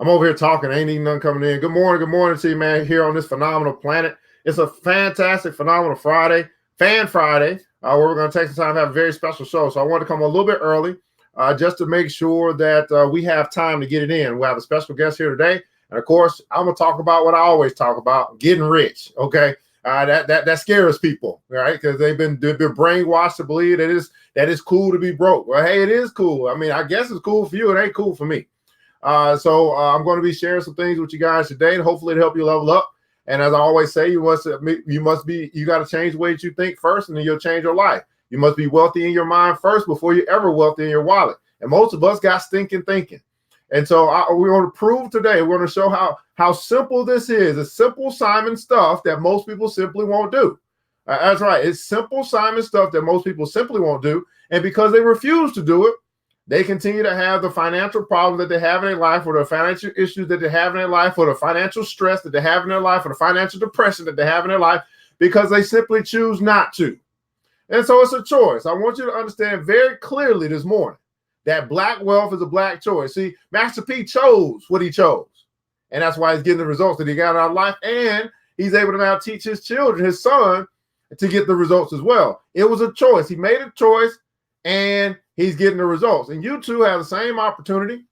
I'm over here talking. Ain't even none coming in. Good morning to you, man, here on this phenomenal planet. It's a fantastic, phenomenal Friday, Fan Friday, where we're going to take some time to have a very special show. So I wanted to come a little bit early just to make sure that we have time to get it in. We have a special guest here today. And, of course, I'm going to talk about what I always talk about, getting rich, okay? That scares people, right? Because they've been brainwashed to believe that it's cool to be broke. Well, hey, it is cool. I mean, I guess it's cool for you. It ain't cool for me. So I'm going to be sharing some things with you guys today, and hopefully to help you level up. And as I always say, you got to change the way that you think first, and then you'll change your life. You must be wealthy in your mind first before you're ever wealthy in your wallet. And most of us got stinking thinking. And so we're going to prove today, we're going to show how simple this is. It's simple Simon stuff that most people simply won't do. That's right. It's simple Simon stuff that most people simply won't do. And because they refuse to do it, they continue to have the financial problems that they have in their life, or the financial issues that they have in their life, or the financial stress that they have in their life, or the financial depression that they have in their life, because they simply choose not to. And so it's a choice. I want you to understand very clearly this morning that black wealth is a black choice. See, Master P chose what he chose. And that's why he's getting the results that he got out of life. And he's able to now teach his children, his son, to get the results as well. It was a choice. He made a choice, and he's getting the results. And you too have the same opportunity,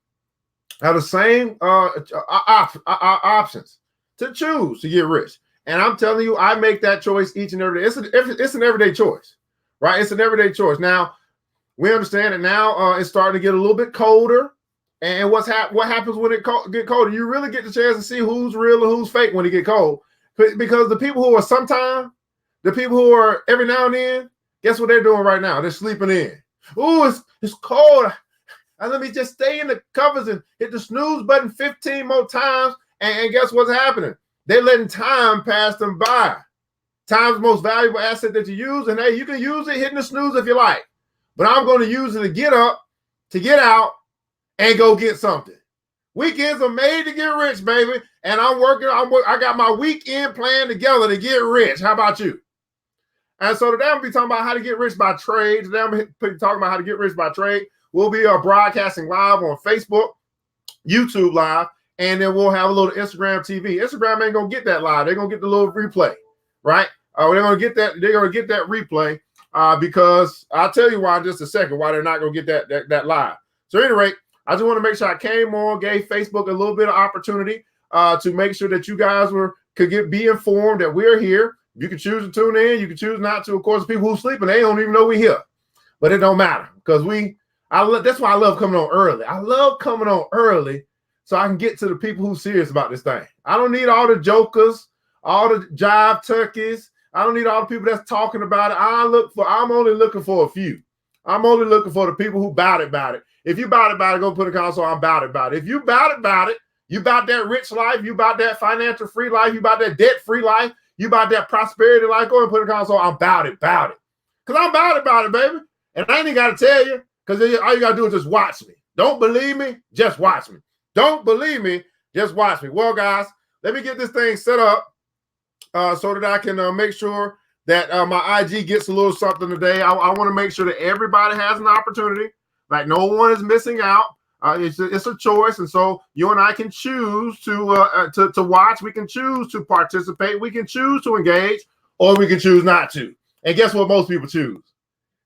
have the same options to choose to get rich. And I'm telling you, I make that choice each and every day. It's an everyday choice, right? It's an everyday choice. Now, we understand that now it's starting to get a little bit colder. And what happens when it get colder? You really get the chance to see who's real and who's fake when it get cold. Because the people who are sometimes, the people who are every now and then, guess what they're doing right now? They're sleeping in. Ooh, it's cold. And let me just stay in the covers and hit the snooze button 15 more times. And guess what's happening? They're letting time pass them by. Time's the most valuable asset that you use. And hey, you can use it hitting the snooze if you like. But I'm going to use it to get up, to get out, and go get something. Weekends are made to get rich, baby. And I got my weekend plan together to get rich. How about you? And so today I'm going to be talking about how to get rich by trade. Today I'm going to be talking about how to get rich by trade. We'll be broadcasting live on Facebook, YouTube live, and then we'll have a little Instagram TV. Instagram ain't going to get that live. They're going to get the little replay, right? They're going to get that. They're going to get that replay because I'll tell you why in just a second, why they're not going to get that live. So at any rate, I just want to make sure I came on, gave Facebook a little bit of opportunity to make sure that you guys could be informed that we're here. You can choose to tune in. You can choose not to. Of course, people who sleeping, they don't even know we're here. But it don't matter because that's why I love coming on early. I love coming on early so I can get to the people who's serious about this thing. I don't need all the jokers, all the jive turkeys. I don't need all the people that's talking about it. I'm only looking for a few. I'm only looking for the people who bout it. If you bout it, go put a console. I'm bout it. If you bout it, you about that rich life, you about that financial free life, you about that debt-free life, you about that prosperity life, go and put a console. I'm about it. Because I'm about it, baby. And I ain't even got to tell you, because all you got to do is just watch me. Don't believe me? Just watch me. Don't believe me? Just watch me. Well, guys, let me get this thing set up so that I can make sure that my IG gets a little something today. I want to make sure that everybody has an opportunity. Like no one is missing out. It's a choice, and so you and I can choose to watch. We can choose to participate. We can choose to engage, or we can choose not to. And guess what? Most people choose.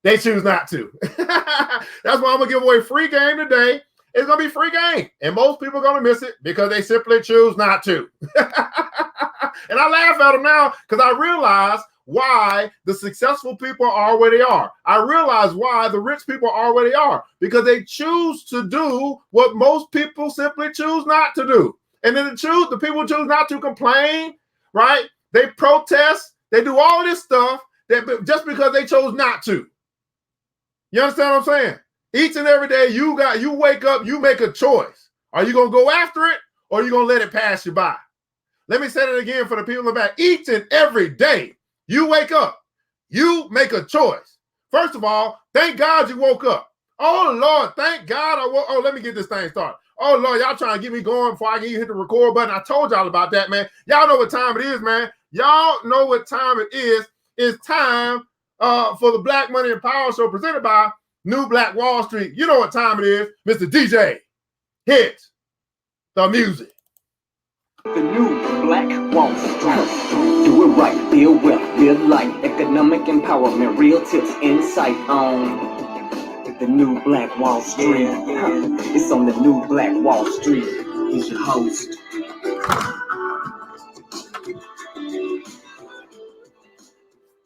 They choose not to. That's why I'm gonna give away free game today. It's gonna be free game, and most people are gonna miss it because they simply choose not to. And I laugh at them now because I realize why the successful people are where they are. I realize why the rich people are where they are, because they choose to do what most people simply choose not to do. And then the people choose not to complain, right? They protest, they do all this stuff just because they chose not to. You understand what I'm saying? Each and every day you wake up, you make a choice. Are you going to go after it, or are you going to let it pass you by? Let me say that again for the people in the back. Each and every day you wake up, you make a choice. First of all, thank God you woke up. Oh, Lord, thank God I woke. Oh, let me get this thing started. Oh, Lord, y'all trying to get me going before I can even hit the record button. I told y'all about that, man. Y'all know what time it is, man. Y'all know what time it is. It's time for the Black Money and Power Show presented by New Black Wall Street. You know what time it is, Mr. DJ. Hit. the music. The new Black Wall Street. Do it right, build wealth, build life, economic empowerment, real tips, insight on the new Black Wall Street. It's on the new Black Wall Street. He's your host.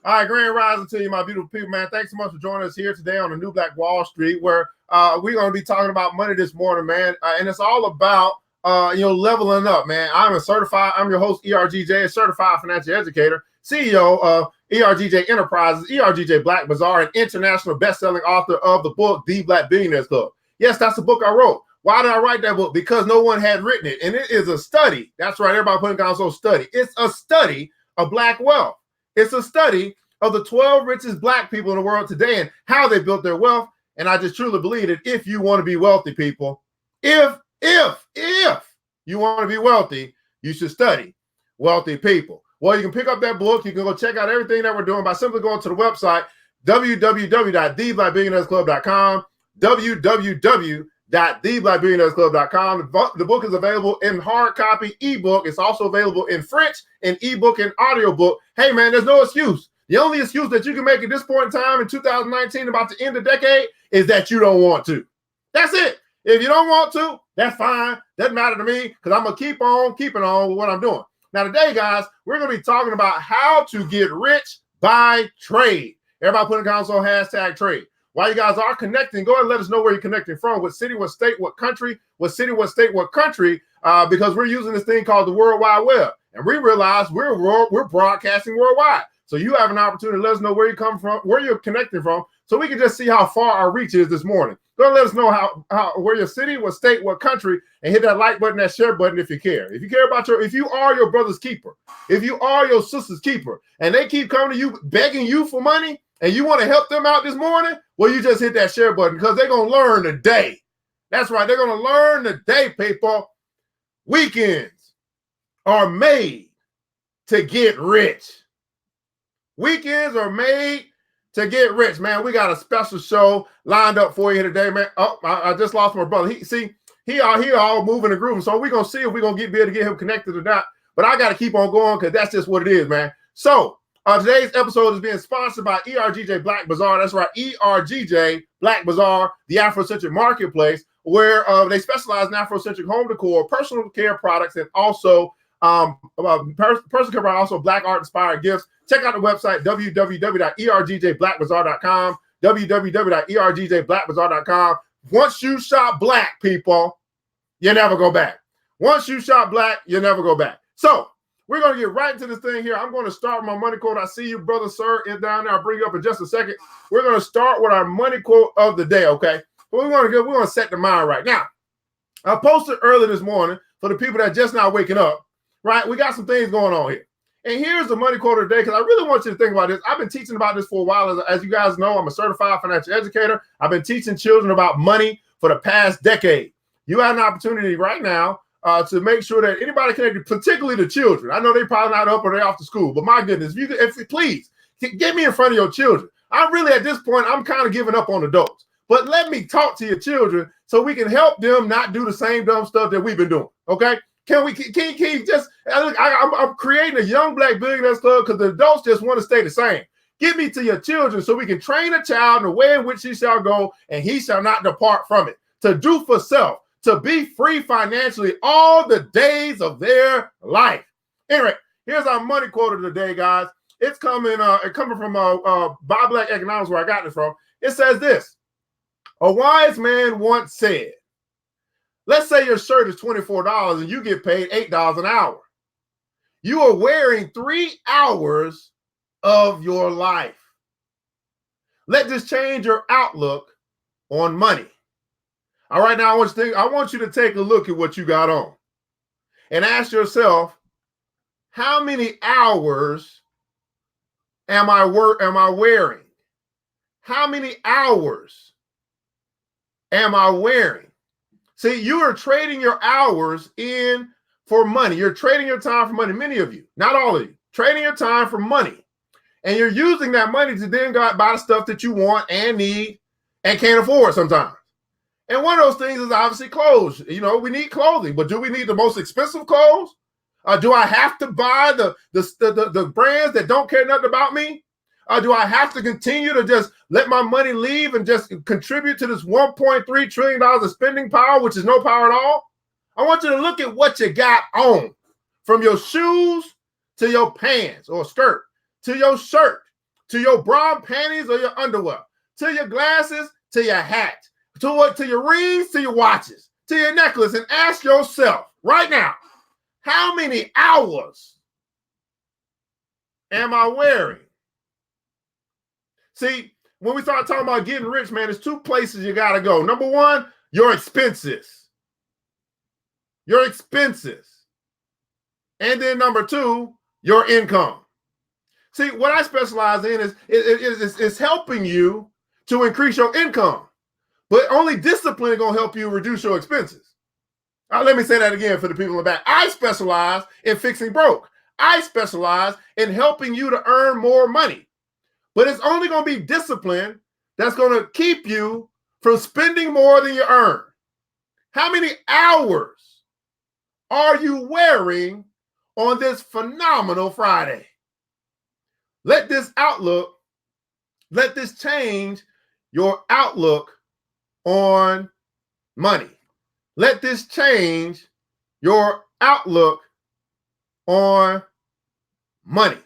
All right, grand rising to you, my beautiful people, man. Thanks so much for joining us here today on the new Black Wall Street, where we're going to be talking about money this morning, man. And it's all about leveling up, man. I'm your host, ERGJ, a certified financial educator, CEO of ERGJ Enterprises, ERGJ Black Bazaar, and international best-selling author of the book, The Black Billionaires Club. Yes, that's the book I wrote. Why did I write that book? Because no one had written it. And it is a study. That's right. Everybody putting down so study. It's a study of Black wealth. It's a study of the 12 richest Black people in the world today and how they built their wealth. And I just truly believe that if you want to be wealthy, people, if you want to be wealthy, you should study wealthy people. Well, you can pick up that book. You can go check out everything that we're doing by simply going to the website, www.theblackbillionairesclub.com, www.theblackbillionairesclub.com. The book is available in hard copy, ebook. It's also available in French, in ebook, and audiobook. Hey, man, there's no excuse. The only excuse that you can make at this point in time in 2019, about to end the decade, is that you don't want to. That's it. If you don't want to, that's fine. Doesn't matter to me, because I'm going to keep on keeping on with what I'm doing. Now, today, guys, we're going to be talking about how to get rich by trade. Everybody put in console #trade. While you guys are connecting, go ahead and let us know where you're connecting from, what city, what state, what country, what city, what state, what country, because we're using this thing called the World Wide Web. And we realize we're broadcasting worldwide. So you have an opportunity to let us know where you come from, where you're connecting from, so we can just see how far our reach is this morning. Go and let us know where your city, what state, what country, and hit that like button, that share button if you care. If you care about if you are your brother's keeper, if you are your sister's keeper, and they keep coming to you, begging you for money, and you want to help them out this morning, well, you just hit that share button, because they're going to learn today. That's right. They're going to learn today, people. Weekends are made to get rich. Weekends are made to get rich, man. We got a special show lined up for you today, man. Oh, I just lost my brother. He all moving and grooving. So we're going to see if we're going to be able to get him connected or not. But I got to keep on going, because that's just what it is, man. So today's episode is being sponsored by ERGJ Black Bazaar. That's right, ERGJ Black Bazaar, the Afrocentric Marketplace, where they specialize in Afrocentric home decor, personal care products, and also personal care, also Black art inspired gifts. Check out the website, www.ergjblackbazaar.com, www.ergjblackbazaar.com. Once you shop Black, people, you never go back. Once you shop Black, you never go back. So we're going to get right into this thing here. I'm going to start my money quote. I see you, brother, sir, is down there. I'll bring you up in just a second. We're going to start with our money quote of the day, okay? But we're going to set the mind right now. I posted early this morning for the people that are just now waking up, right? We got some things going on here. And here's the money quote of the day, because I really want you to think about this. I've been teaching about this for a while. As you guys know, I'm a certified financial educator. I've been teaching children about money for the past decade. You have an opportunity right now to make sure that anybody connected, particularly the children. I know they're probably not up or they're off to school, but my goodness, if you please, get me in front of your children. I'm really, at this point, I'm kind of giving up on adults. But let me talk to your children so we can help them not do the same dumb stuff that we've been doing, okay? Can you just, I'm creating a young Black billionaires club because the adults just want to stay the same. Give me to your children so we can train a child in the way in which he shall go, and he shall not depart from it. To do for self, to be free financially all the days of their life. Anyway, here's our money quote of the day, guys. It's coming from Bob Black Economics, where I got it from. It says this: a wise man once said, let's say your shirt is $24 and you get paid $8 an hour. You are wearing 3 hours of your life. Let this change your outlook on money. All right, now I want you to take a look at what you got on and ask yourself, how many hours am I wearing? How many hours am I wearing? See, you are trading your hours in for money. You're trading your time for money. Many of you, not all of you, trading your time for money. And you're using that money to then go out buy the stuff that you want and need and can't afford sometimes. And one of those things is obviously clothes. You know, we need clothing, but do we need the most expensive clothes? Do I have to buy the brands that don't care nothing about me? Do I have to continue to just let my money leave and just contribute to this $1.3 trillion of spending power, which is no power at all? I want you to look at what you got on, from your shoes to your pants or skirt, to your shirt, to your bra and panties or your underwear, to your glasses, to your hat, to your rings, to your watches, to your necklace, and ask yourself right now, how many hours am I wearing? See, when we start talking about getting rich, man, there's two places you got to go. Number one, your expenses. Your expenses. And then number two, your income. See, what I specialize in is helping you to increase your income. But only discipline is going to help you reduce your expenses. Let me say that again for the people in the back. I specialize in fixing broke. I specialize in helping you to earn more money. But it's only going to be discipline that's going to keep you from spending more than you earn. How many hours are you wearing on this phenomenal Friday? Let this change your outlook on money. Let this change your outlook on money.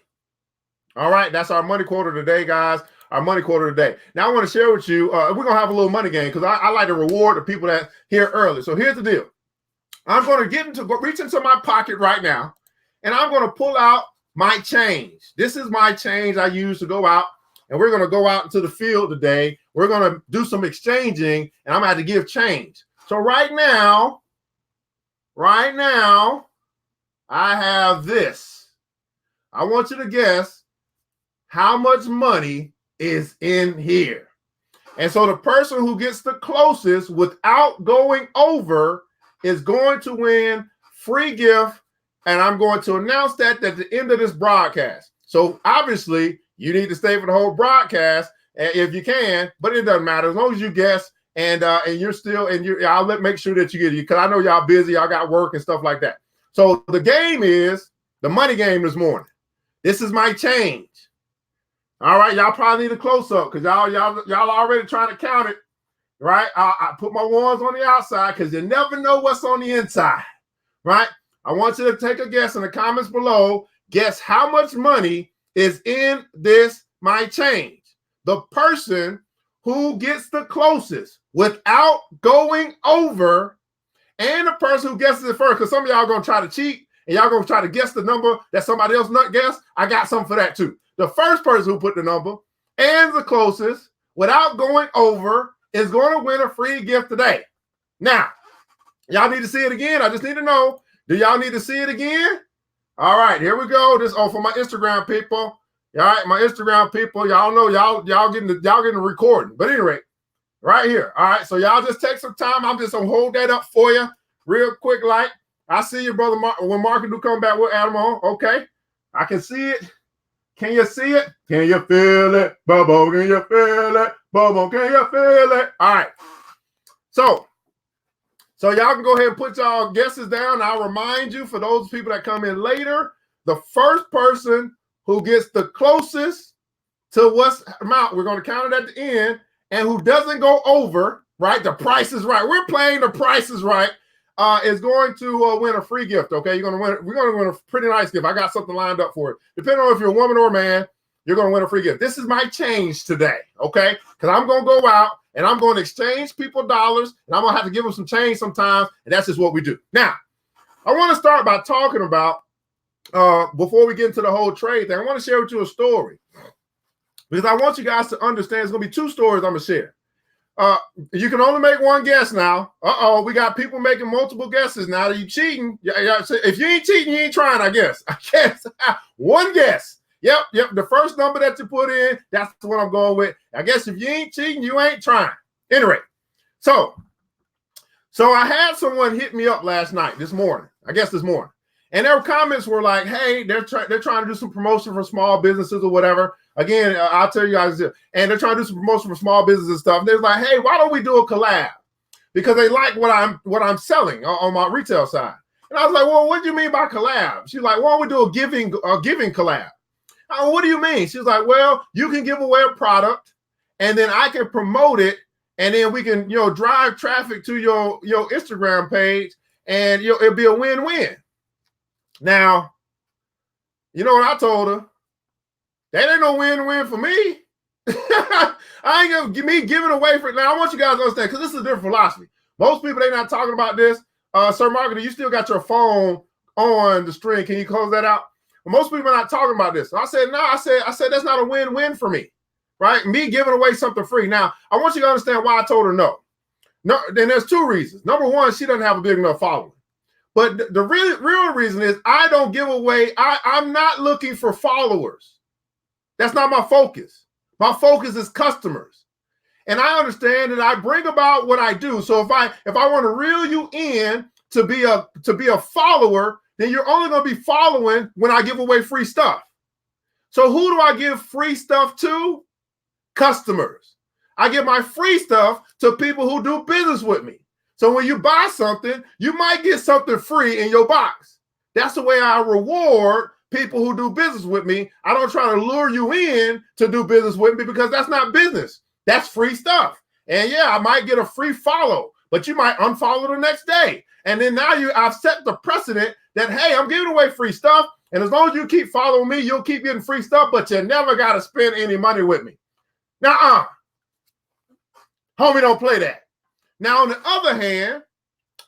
All right, that's our money quarter today, guys. Our money quarter today. Now, I want to share with you, we're going to have a little money game because I like to reward the people that here early. So here's the deal. I'm going to reach into my pocket right now, and I'm going to pull out my change. This is my change I use to go out, and we're going to go out into the field today. We're going to do some exchanging, and I'm going to have to give change. So right now, I have this. I want you to guess how much money is in here. And so the person who gets the closest without going over is going to win free gift. And I'm going to announce that at the end of this broadcast. So obviously you need to stay for the whole broadcast if you can, but it doesn't matter as long as you guess and you're still, I'll make sure that you get it because I know y'all busy, y'all got work and stuff like that. So the game is the money game this morning. This is my change. All right, y'all probably need a close up because y'all already trying to count it, right? I put my ones on the outside because you never know what's on the inside, right? I want you to take a guess in the comments below. Guess how much money is in this my change. The person who gets the closest without going over, and the person who guesses it first, because some of y'all are going to try to cheat and y'all going to try to guess the number that somebody else not guessed. I got something for that too. The first person who put the number and the closest without going over is going to win a free gift today. Now, y'all need to see it again. I just need to know, do y'all need to see it again? All right, here we go. This for my Instagram people. All right, my Instagram people, y'all know y'all getting the recording. But anyway, right here. All right, so y'all just take some time. I'm just gonna hold that up for you real quick. Like I see you, brother. When Mark do come back, we'll add them on. Okay, I can see it. Can you see it? Can you feel it? Bubble, can you feel it? Bubble, can you feel it? All right. So y'all can go ahead and put y'all guesses down. I'll remind you, for those people that come in later, the first person who gets the closest to what's amount, we're going to count it at the end, and who doesn't go over, right? The price is right. We're playing the price is right. Is going to win a free gift. Okay, we're going to win a pretty nice gift. I got something lined up for it. Depending on if you're a woman or a man, you're going to win a free gift. This is my change today. Okay, because I'm going to go out and I'm going to exchange people dollars, and I'm going to have to give them some change sometimes, and that's just what we do. Now, I want to start by talking about before we get into the whole trade thing. I want to share with you a story because I want you guys to understand. It's going to be two stories I'm going to share. You can only make one guess now. We got people making multiple guesses now. Are you cheating? Yeah. If you ain't cheating, you ain't trying, I guess. One guess. Yep. The first number that you put in, that's what I'm going with. I guess if you ain't cheating, you ain't trying. Anyway, so I had someone hit me up this morning, and their comments were like, hey, they're trying to do some promotion for small businesses or whatever. Again, I'll tell you guys, and they're trying to do some promotion for small business and stuff. And they're like, hey, why don't we do a collab? because they like what I'm selling on my retail side. And I was like, well, what do you mean by collab? She's like, why don't we do a giving collab? What do you mean? She's like, well, you can give away a product and then I can promote it. And then we can, drive traffic to your Instagram page and it'll be a win-win. Now, you know what I told her? That ain't no win-win for me. I ain't gonna give me giving away for it. Now, I want you guys to understand, because this is a different philosophy. Most people, they're not talking about this. Sir Marketer, you still got your phone on the string. Can you close that out? Well, most people are not talking about this. So I said, no, I said that's not a win-win for me, right? Me giving away something free. Now, I want you to understand why I told her no. No, then there's two reasons. Number one, she doesn't have a big enough following. But the real reason is I don't give away. I'm not looking for followers. That's not my focus. My focus is customers. And I understand that I bring about what I do. So if I want to reel you in to be a follower, then you're only going to be following when I give away free stuff. So who do I give free stuff to? Customers. I give my free stuff to people who do business with me. So when you buy something, you might get something free in your box. That's the way I reward people who do business with me. I don't try to lure you in to do business with me because that's not business. That's free stuff. And yeah, I might get a free follow, but you might unfollow the next day. And then now I've set the precedent that, hey, I'm giving away free stuff. And as long as you keep following me, you'll keep getting free stuff, but you never got to spend any money with me. Now, homie, don't play that. Now, on the other hand,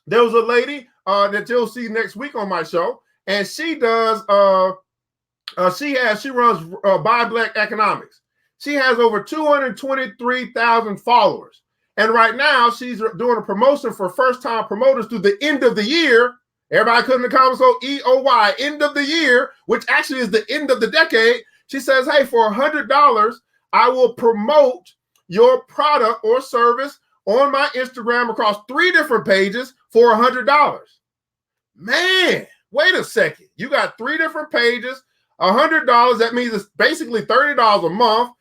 there was a lady that you'll see next week on my show, and she does, she runs Buy Black Economics. She has over 223,000 followers. And right now, she's doing a promotion for first-time promoters through the end of the year. Everybody put in the comments, so EOY, end of the year, which actually is the end of the decade. She says, hey, for $100, I will promote your product or service on my Instagram across 3 different pages for $100. Man, wait a second. You got 3 different pages, $100. That means it's basically $30 a month,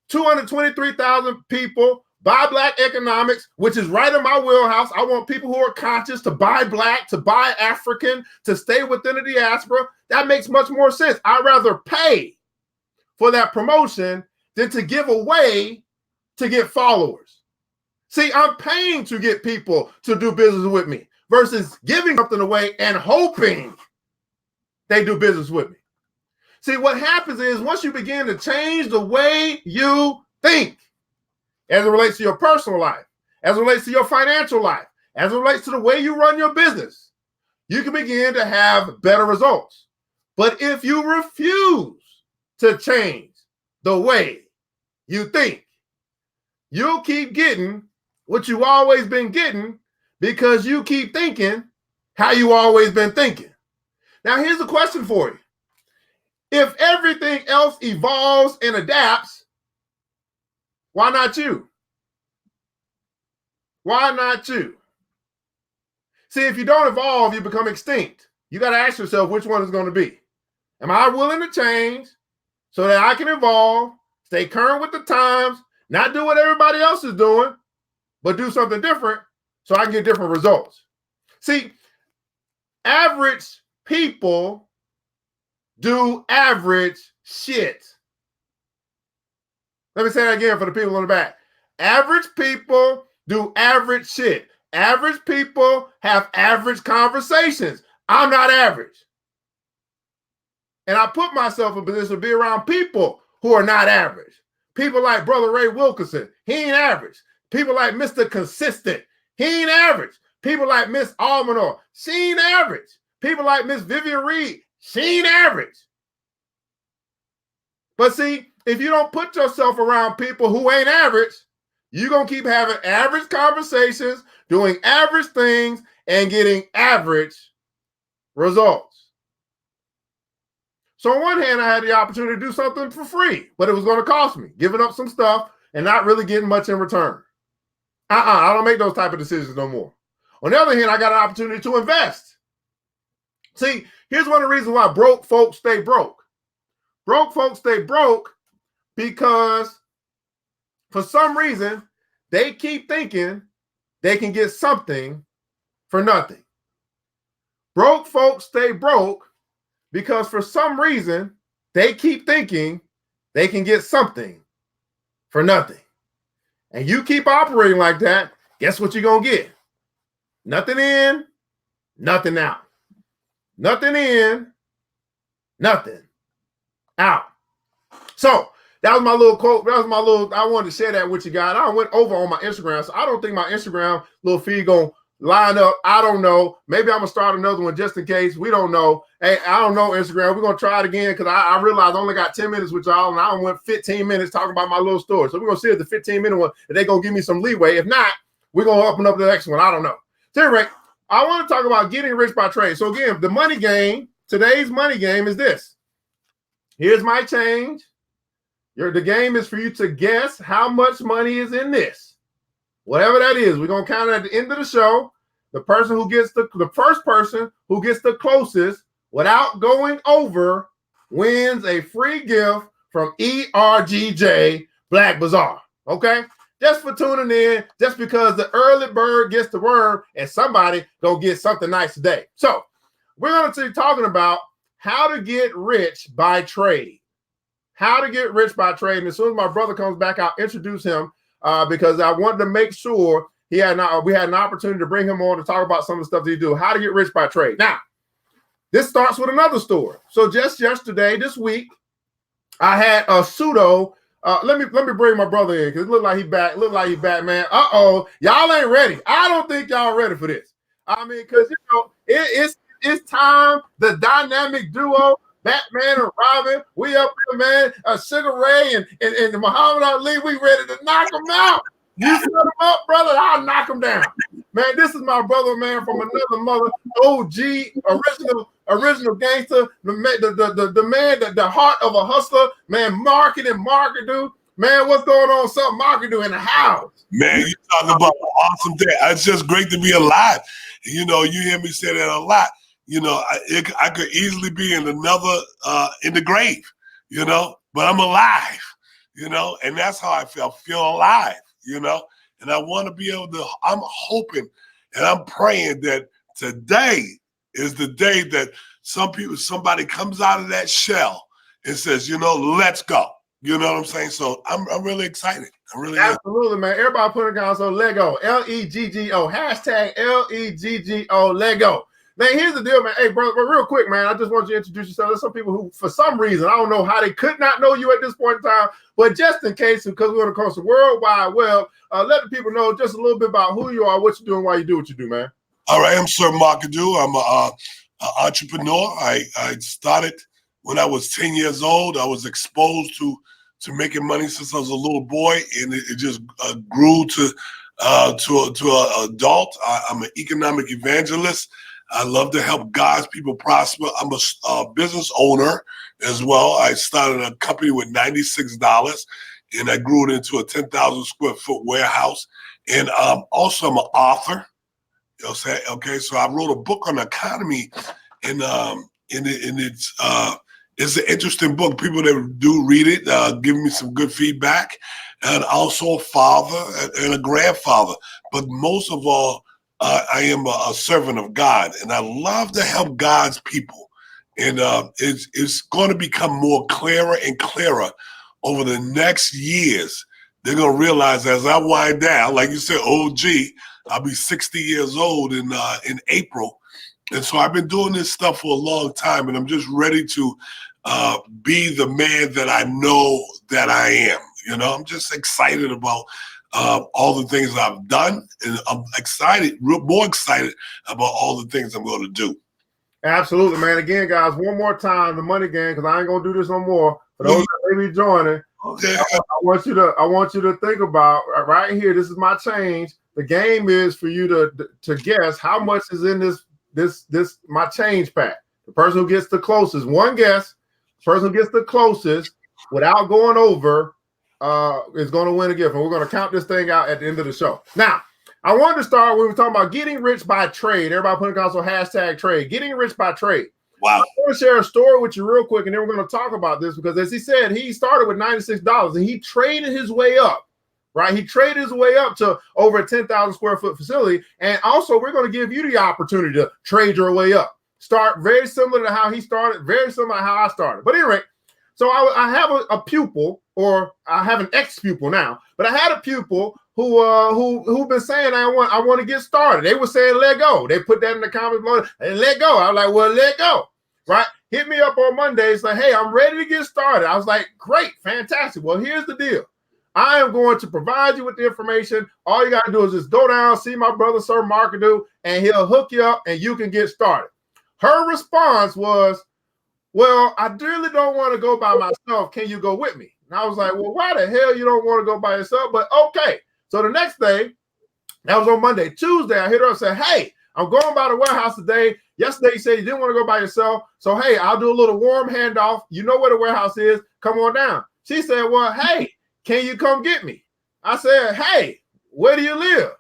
223,000 people. Buy Black Economics, which is right in my wheelhouse. I want people who are conscious to buy Black, to buy African, to stay within the diaspora. That makes much more sense. I'd rather pay for that promotion than to give away to get followers. See, I'm paying to get people to do business with me versus giving something away and hoping they do business with me. See, what happens is once you begin to change the way you think, as it relates to your personal life, as it relates to your financial life, as it relates to the way you run your business, you can begin to have better results. But if you refuse to change the way you think, you'll keep getting what you've always been getting because you keep thinking how you always been thinking. Now, here's a question for you. If everything else evolves and adapts, why not you? Why not you? See, if you don't evolve, you become extinct. You got to ask yourself which one is going to be. Am I willing to change so that I can evolve, stay current with the times, not do what everybody else is doing, but do something different so I can get different results? See, average people do average shit. Let me say that again for the people in the back. Average people do average shit. Average people have average conversations. I'm not average. And I put myself in a position to be around people who are not average. People like Brother Ray Wilkerson, he ain't average. People like Mr. Consistent, he ain't average. People like Miss Almanor, she ain't average. People like Miss Vivian Reed, she ain't average. But see, if you don't put yourself around people who ain't average, you're going to keep having average conversations, doing average things, and getting average results. So on one hand, I had the opportunity to do something for free, but it was going to cost me, giving up some stuff and not really getting much in return. I don't make those type of decisions no more. On the other hand, I got an opportunity to invest. See, here's one of the reasons why broke folks stay broke. Broke folks stay broke because for some reason, they keep thinking they can get something for nothing. Broke folks stay broke because for some reason they keep thinking they can get something for nothing. And you keep operating like that, guess what you're going to get? Nothing in, nothing out. Nothing in, nothing out. So that was my little quote. That was my little, I wanted to share that with you guys. I went over on my Instagram, so I don't think my Instagram little feed going to line up. I don't know. Maybe I'm going to start another one just in case. We don't know. Hey, I don't know, Instagram. We're going to try it again because I realized I only got 10 minutes with y'all, and I went 15 minutes talking about my little story. So we're going to see if the 15-minute one, if they're going to give me some leeway. If not, we're going to open up the next one. I don't know. So anyway, I want to talk about getting rich by trade. So again, the money game, today's money game is this. Here's my change. The game is for you to guess how much money is in this. Whatever that is, we're going to count it at the end of the show. The person who gets the first person who gets the closest without going over wins a free gift from ERGJ Black Bazaar. Okay? Just for tuning in, just because the early bird gets the worm and somebody gonna get something nice today. So we're going to be talking about how to get rich by trade. How to get rich by trade. And as soon as my brother comes back, I'll introduce him because I wanted to make sure we had an opportunity to bring him on to talk about some of the stuff that he do. How to get rich by trade. Now, this starts with another story. So just yesterday, this week, I had a pseudo. Let me bring my brother in because it looked like he back. Look like he back, man. Y'all ain't ready. I don't think y'all ready for this. I mean, because it's time. The dynamic duo. Batman and Robin, we up here, man. Sugar Ray and Muhammad Ali, we ready to knock them out. You set them up, brother, I'll knock them down. Man, this is my brother, man, from another mother, OG, original gangster, the man, the heart of a hustler, man, Marketing, man, what's going on? Something Marketing in the house. Man, you talking about an awesome day. It's just great to be alive. You know, you hear me say that a lot. You know, I could easily be in another, in the grave, you know, but I'm alive, you know, and that's how I feel alive, you know, and I want to be able to, I'm hoping and I'm praying that today is the day that somebody comes out of that shell and says, you know, let's go. You know what I'm saying? So I'm really excited. Absolutely, man. Everybody put it down. So Lego, Leggo, hashtag Leggo, Lego. Man, here's the deal, man. Hey, brother, real quick, man, I just want you to introduce yourself. There's some people who, for some reason, I don't know how they could not know you at this point in time, but just in case, because we're across the World Wide Web, let the people know just a little bit about who you are, what you're doing, why you do what you do, man. All right, I'm Sir Marketing. I'm an entrepreneur. I started when I was 10 years old. I was exposed to making money since I was a little boy, and it just grew to an adult. I'm an economic evangelist. I love to help God's people prosper. I'm a business owner as well. I started a company with $96, and I grew it into a 10,000 square foot warehouse. And also, I'm an author. You know what I'm saying? Okay, so I wrote a book on the economy, and it's an interesting book. People that do read it give me some good feedback, and also a father and a grandfather. But most of all, I am a servant of God, and I love to help God's people. And it's going to become more clearer and clearer over the next years. They're going to realize as I wind down, like you said, OG, I'll be 60 years old in April. And so I've been doing this stuff for a long time, and I'm just ready to be the man that I know that I am. You know, I'm just excited about all the things I've done, and I'm more excited about all the things I'm going to do. Absolutely, man. Again, guys, one more time, the money game, because I ain't gonna do this no more. For those that may be joining, okay, I want you to think about right here. This is my change. The game is for you to guess how much is in this my change pack. The person who gets the closest, one guess, the person who gets the closest without going over is going to win a gift, and we're going to count this thing out at the end of the show. Now, I wanted to start. We were talking about getting rich by trade. Everybody putting also hashtag trade. Getting rich by trade. Wow. I want to share a story with you real quick, and then we're going to talk about this because, as he said, he started with $96 and he traded his way up right? He traded his way up to over a 10,000 square foot facility. And also, we're going to give you the opportunity to trade your way up. Start very similar to how he started, very similar to how I started. But anyway, so I have a pupil, or I have an ex-pupil now, but I had a pupil who been saying I want to get started. They were saying let go. They put that in the comments below and let go. I was like, well, let go, right? Hit me up on Monday. It's like, hey, I'm ready to get started. I was like, great, fantastic. Well, here's the deal. I am going to provide you with the information. All you got to do is just go down, see my brother, Sir Markadu, and he'll hook you up and you can get started. Her response was, well, I really don't want to go by myself. Can you go with me? And I was like, well, why the hell you don't want to go by yourself? But okay. So the next day, that was on Monday. Tuesday, I hit her up and said, hey, I'm going by the warehouse today. Yesterday, you said you didn't want to go by yourself. So, hey, I'll do a little warm handoff. You know where the warehouse is. Come on down. She said, well, hey, can you come get me? I said, hey, where do you live?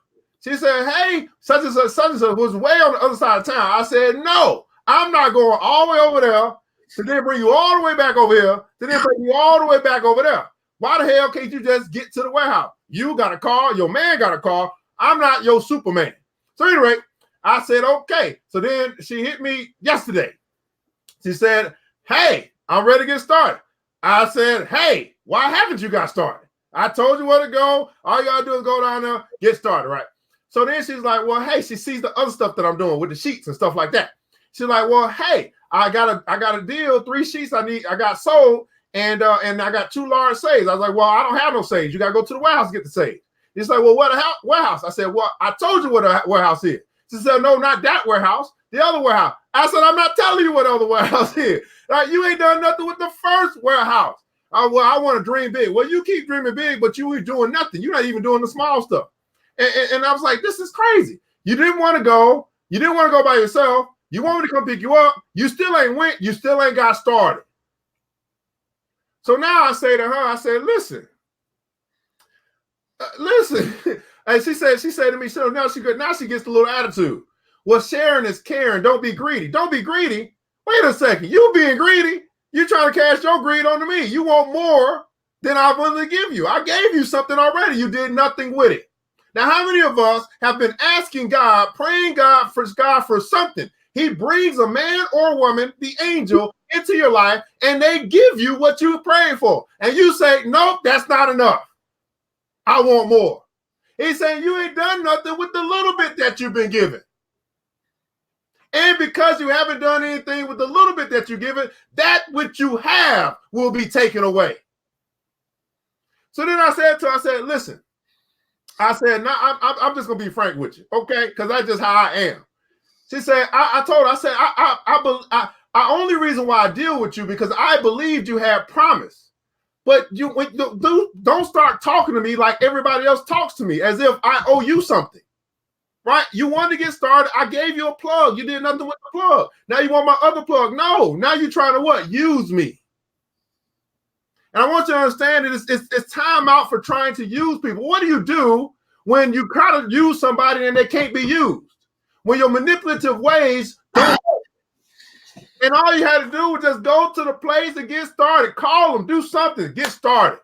She said, hey, such and such was way on the other side of town. I said, no, I'm not going all the way over there to then bring you all the way back over here, to then bring you all the way back over there. Why the hell can't you just get to the warehouse? You got a car, your man got a car. I'm not your Superman. So anyway, I said, okay. So then she hit me yesterday. She said, hey, I'm ready to get started. I said, hey, why haven't you got started? I told you where to go. All you got to do is go down there, get started, right? So then she's like, well, hey, she sees the other stuff that I'm doing with the sheets and stuff like that. She's like, well, hey, I got a deal, 3 sheets I got sold, and I got 2 large sage. I was like, well, I don't have no sage. You got to go to the warehouse to get the sage. He's like, well, what the warehouse? I said, well, I told you what the warehouse is. She said, no, not that warehouse, the other warehouse. I said, I'm not telling you what the other warehouse is. Like, you ain't done nothing with the first warehouse. Well, I want to dream big. Well, you keep dreaming big, but you ain't doing nothing. You're not even doing the small stuff. And I was like, this is crazy. You didn't want to go. You didn't want to go by yourself. You want me to come pick you up. You still ain't went. You still ain't got started. So now I say to her, I said, listen. And she said to me, so now she gets a little attitude. Well, sharing is caring. Don't be greedy. Don't be greedy. Wait a second. You being greedy. You're trying to cast your greed onto me. You want more than I'm willing to give you. I gave you something already. You did nothing with it. Now, how many of us have been asking God, praying God for something? He brings a man or woman, the angel, into your life, and they give you what you prayed for. And you say, nope, that's not enough. I want more. He's saying you ain't done nothing with the little bit that you've been given. And because you haven't done anything with the little bit that you're given, that which you have will be taken away. So then I said to her, I said, listen, I said, no, I'm just going to be frank with you, okay? Because that's just how I am. She said, I told her, I said, I only reason why I deal with you because I believed you had promise. But you don't start talking to me like everybody else talks to me, as if I owe you something. Right? You wanted to get started. I gave you a plug. You did nothing with the plug. Now you want my other plug. No, now you're trying to what? Use me. And I want you to understand that it's time out for trying to use people. What do you do when you try to use somebody and they can't be used? When your manipulative ways don't work. And all you had to do was just go to the place and get started. Call them, do something, get started.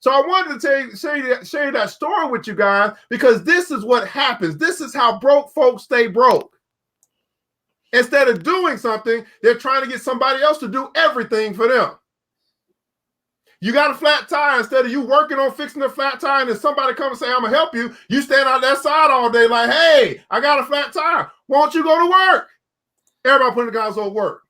So I wanted to share that story with you guys because this is what happens. This is how broke folks stay broke. Instead of doing something, they're trying to get somebody else to do everything for them. You got a flat tire. Instead of you working on fixing the flat tire and then somebody come and say, I'm going to help you, you stand out that side all day like, hey, I got a flat tire. Why don't you go to work? Everybody putting the guys on work.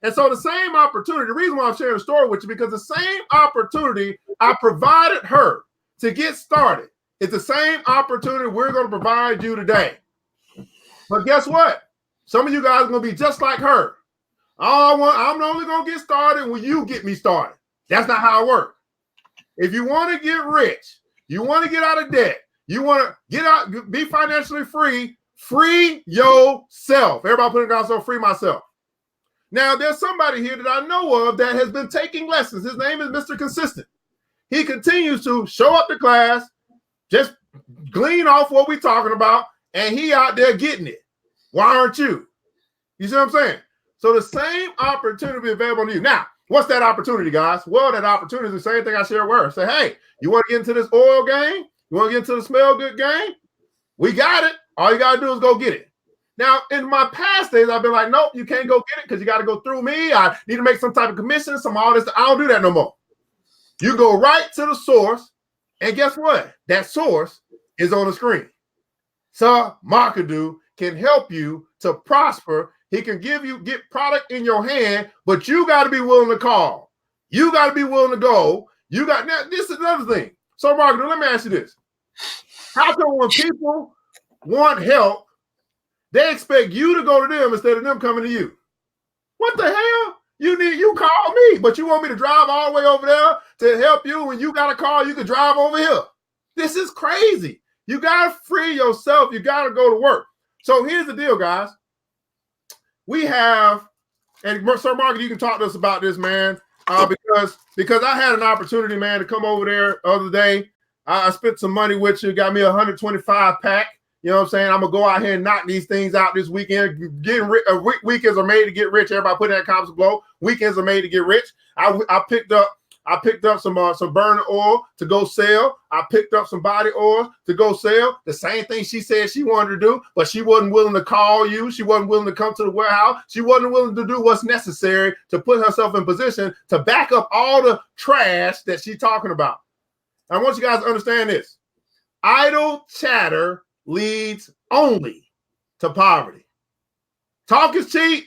And so the same opportunity, the reason why I'm sharing the story with you, because the same opportunity I provided her to get started is the same opportunity we're going to provide you today. But guess what? Some of you guys are going to be just like her. I'm only going to get started when you get me started. That's not how it works. If you want to get rich, you want to get out of debt, you want to get out, be financially free, free yourself. Everybody put it down, so free myself. Now, there's somebody here that I know of that has been taking lessons. His name is Mr. Consistent. He continues to show up to class, just glean off what we're talking about, and he out there getting it. Why aren't you? You see what I'm saying? So the same opportunity available to you. Now, What's that opportunity, guys? Well, that opportunity is the same thing I shared where. Say, hey, you want to get into this oil game? You want to get into the smell good game? We got it. All you got to do is go get it. Now, in my past days, I've been like, nope, you can't go get it because you got to go through me. I need to make some type of commission, some all this. I don't do that no more. You go right to the source, and guess what? That source is on the screen. So Markadu can help you to prosper. He can get product in your hand, but you got to be willing to call. You got to be willing to go. Now, this is another thing. So Markadu, let me ask you this. How come when people want help, they expect you to go to them instead of them coming to you? What the hell? You call me, but you want me to drive all the way over there to help you. When you got a car, you can drive over here. This is crazy. You got to free yourself. You got to go to work. So here's the deal, guys. We have, and Sir Market, you can talk to us about this, man, because I had an opportunity, man, to come over there the other day. I spent some money with you, got me 125 pack. You know what I'm saying? I'm gonna go out here and knock these things out this weekend. Weekends are made to get rich. Everybody put that comments below. Weekends are made to get rich. I picked up some burner oil to go sell. I picked up some body oil to go sell. The same thing she said she wanted to do, but she wasn't willing to call you. She wasn't willing to come to the warehouse. She wasn't willing to do what's necessary to put herself in position to back up all the trash that she's talking about. I want you guys to understand this. Idle chatter leads only to poverty. Talk is cheap.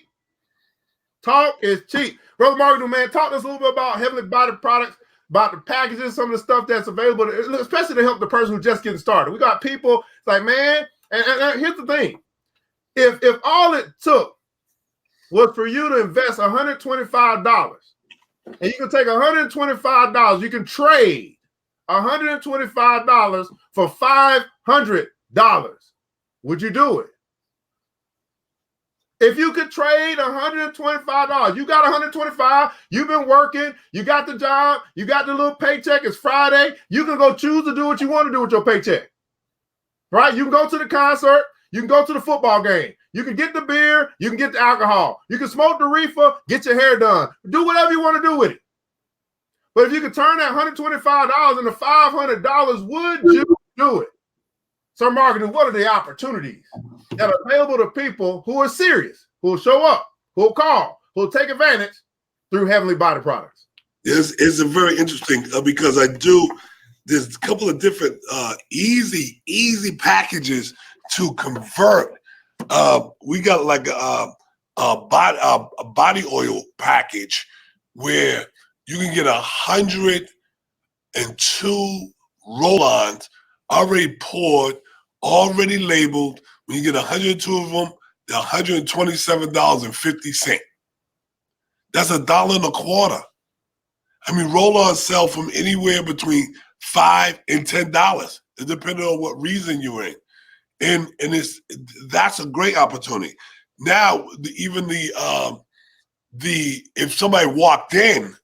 Talk is cheap. Brother Markadu, man, talk to us a little bit about Heavenly Body products, about the packages, some of the stuff that's available, especially to help the person who's just getting started. We got people like, man, and here's the thing. If all it took was for you to invest $125, and you can take $125, you can trade $125 for $500. Would you do it? If you could trade $125, you got $125, you've been working, you got the job, you got the little paycheck, it's Friday, you can go choose to do what you want to do with your paycheck. Right? You can go to the concert, you can go to the football game, you can get the beer, you can get the alcohol, you can smoke the reefer, get your hair done, do whatever you want to do with it. But if you could turn that $125 into $500, would you do it? So Marketing, what are the opportunities that are available to people who are serious, who will show up, who will call, who will take advantage through Heavenly Body products? It's a very interesting because there's a couple of different easy packages to convert. We got like a body oil package where you can get 102 roll-ons already poured, already labeled. When you get 102 of them, they're $127.50. That's $1.25. I mean, roll-ons sell from anywhere between $5 and $10, depending on what reason you're in. And that's a great opportunity. Now, if somebody walked in,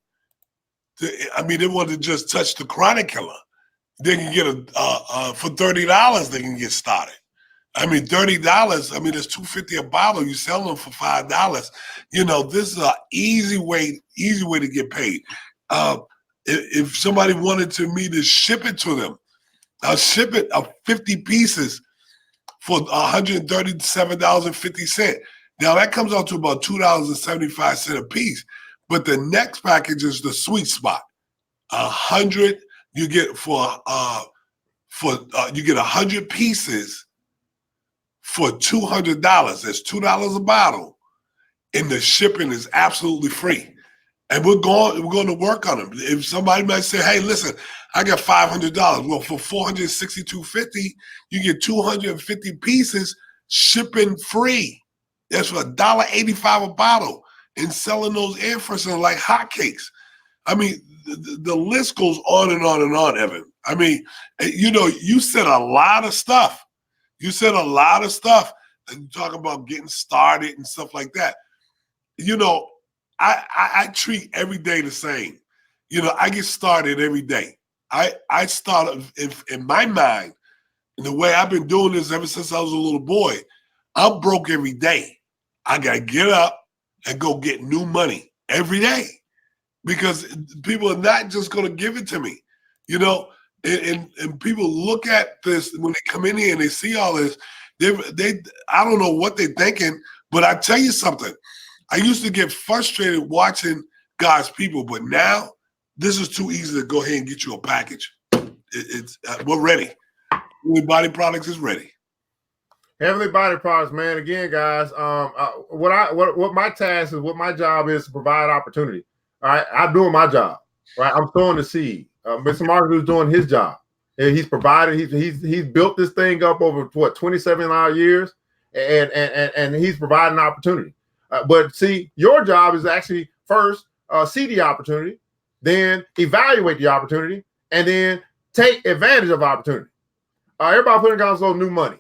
they want to just touch the chronic killer, they can get for $30, they can get started. I mean, $30, it's $2.50 a bottle. You sell them for $5. This is an easy way to get paid. If somebody wanted me to ship it to them, I'll ship it 50 pieces for $137.50. Now that comes out to about $2.75 a piece. But the next package is the sweet spot. 100 you get you get 100 pieces for $200. That's $2 a bottle, and the shipping is absolutely free. And we're going to work on them. If somebody might say, "Hey, listen, I got $500." Well, for $462.50, you get 250 pieces, shipping free. That's for $1.85 a bottle, and selling those air fresheners like hotcakes. I mean, the list goes on and on and on, Evan. I mean, you said a lot of stuff. You said a lot of stuff, and you talk about getting started and stuff like that. I treat every day the same. I get started every day. I start in my mind, and the way I've been doing this ever since I was a little boy, I'm broke every day. I got to get up and go get new money every day. because people are not just going to give it to me, you know. And people look at this when they come in here and they see all this. They I don't know what they're thinking, but I tell you something. I used to get frustrated watching God's people, but now this is too easy to go ahead and get you a package. We're ready. Heavenly Body Products is ready. Heavenly Body Products, man. Again, guys, what my task is, what my job is to provide opportunity. All right, I'm doing my job. Right, I'm sowing the seed. Mr. Marcus is doing his job. And he's provided. He's built this thing up over what 27 odd years, and he's providing opportunity. But see, your job is actually first see the opportunity, then evaluate the opportunity, and then take advantage of opportunity. Everybody putting down some new money.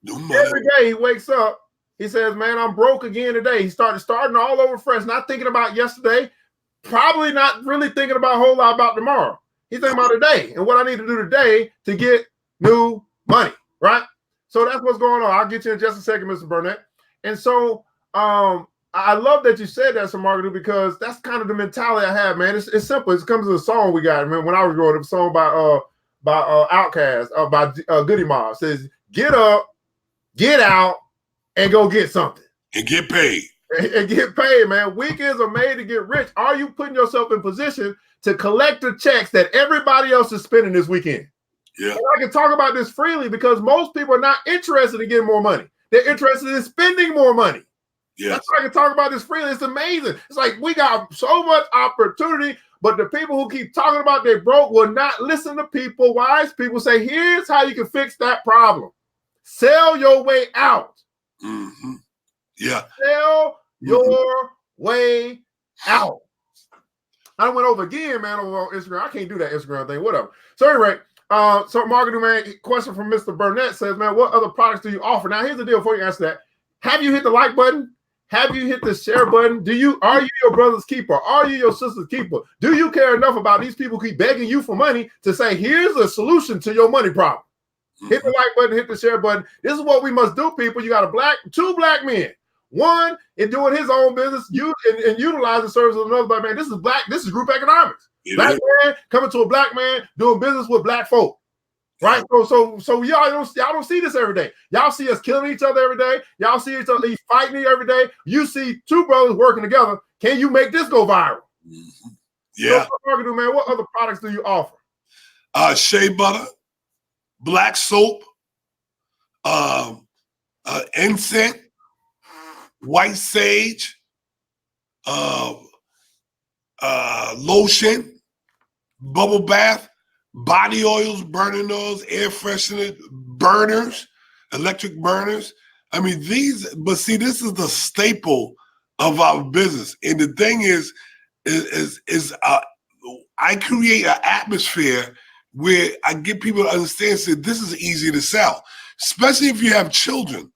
Every day he wakes up, he says, "Man, I'm broke again today." He starting all over fresh, not thinking about yesterday, probably not really thinking about a whole lot about tomorrow. He's thinking about today and what I need to do today to get new money, right? So that's what's going on. I'll get you in just a second, Mr. Burnett. And so I love that you said that, Sir Marketing, because that's kind of the mentality I have, man. It's simple. It comes to a song we got. Man, when I was growing up, a song by Outkast, by Goody Mob, says, "Get up, get out, and go get something. And get paid." And get paid, man. Weekends are made to get rich. Are you putting yourself in position to collect the checks that everybody else is spending this weekend? Yeah. And I can talk about this freely because most people are not interested in getting more money. They're interested in spending more money. Yeah. That's why I can talk about this freely. It's amazing. It's like we got so much opportunity, but the people who keep talking about they broke will not listen to people. Wise people say, here's how you can fix that problem. Sell your way out. Mm-hmm. Yeah. Sell your way out. I went over again, man, over on Instagram. I can't do that Instagram thing, whatever. So anyway, so marketing, man, question from Mr. Burnett says, man, what other products do you offer? Now, here's the deal before you answer that. Have you hit the like button? Have you hit the share button? Are you your brother's keeper? Are you your sister's keeper? Do you care enough about these people who keep begging you for money to say, here's a solution to your money problem? Hit the like button, hit the share button. This is what we must do, people. You got two black men. One in doing his own business, and utilizing the service of another black man. This is group economics. Black man coming to a black man doing business with black folk. Right? So y'all don't see this every day. Y'all see us killing each other every day. Y'all see each other fighting every day. You see two brothers working together. Can you make this go viral? Yeah. So, man, what other products do you offer? Shea butter, black soap, incense, white sage, lotion, bubble bath, body oils, burning oils, air freshener, burners, electric burners. I mean, but see, this is the staple of our business. And the thing is I create an atmosphere where I get people to understand, say, this is easy to sell, especially if you have children.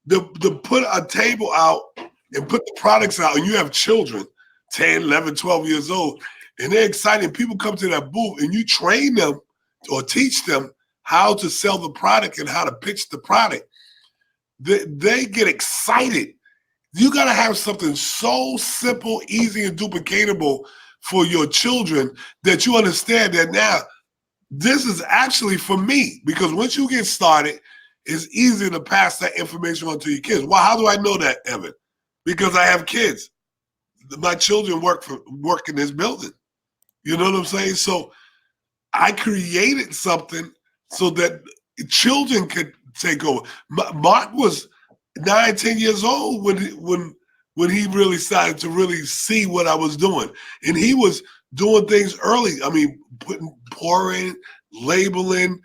To put a table out and put the products out, and you have children, 10, 11, 12 years old, and they're excited. People come to that booth, and you train them or teach them how to sell the product and how to pitch the product. They get excited. You got to have something so simple, easy, and duplicatable for your children that you understand that now this is actually for me. Because once you get started, it's easy to pass that information on to your kids. Well, how do I know that, Evan? Because I have kids. My children work in this building. You know what I'm saying? So I created something so that children could take over. Mark was 9, 10 years old when he really started to really see what I was doing. And he was doing things early. I mean, pouring, labeling,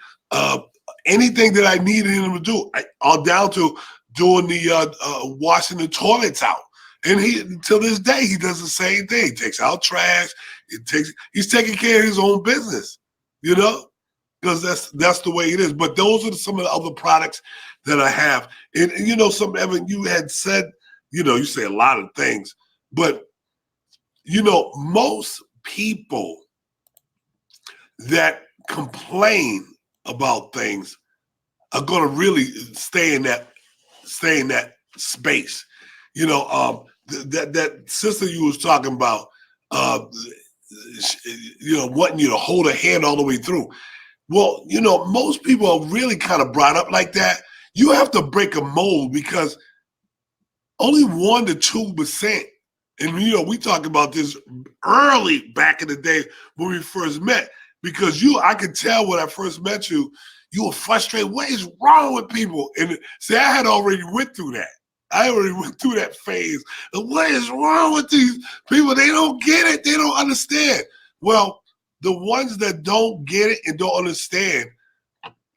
anything that I needed him to do, all down to doing the washing the toilets out. And till this day, he does the same thing. He takes out trash. He's taking care of his own business, you know, because that's the way it is. But those are some of the other products that I have. And you know, Evan, you had said, you know, you say a lot of things, but you know, most people that complain about things are going to really stay in that space. You know, that sister you was talking about, wanting you to hold a hand all the way through. Well, most people are really kind of brought up like that. You have to break a mold because only 1 to 2%. And we talked about this early back in the day when we first met. Because I could tell when I first met you, you were frustrated. What is wrong with people? And see, I had already went through that. I already went through that phase. And what is wrong with these people? They don't get it. They don't understand. Well, the ones that don't get it and don't understand,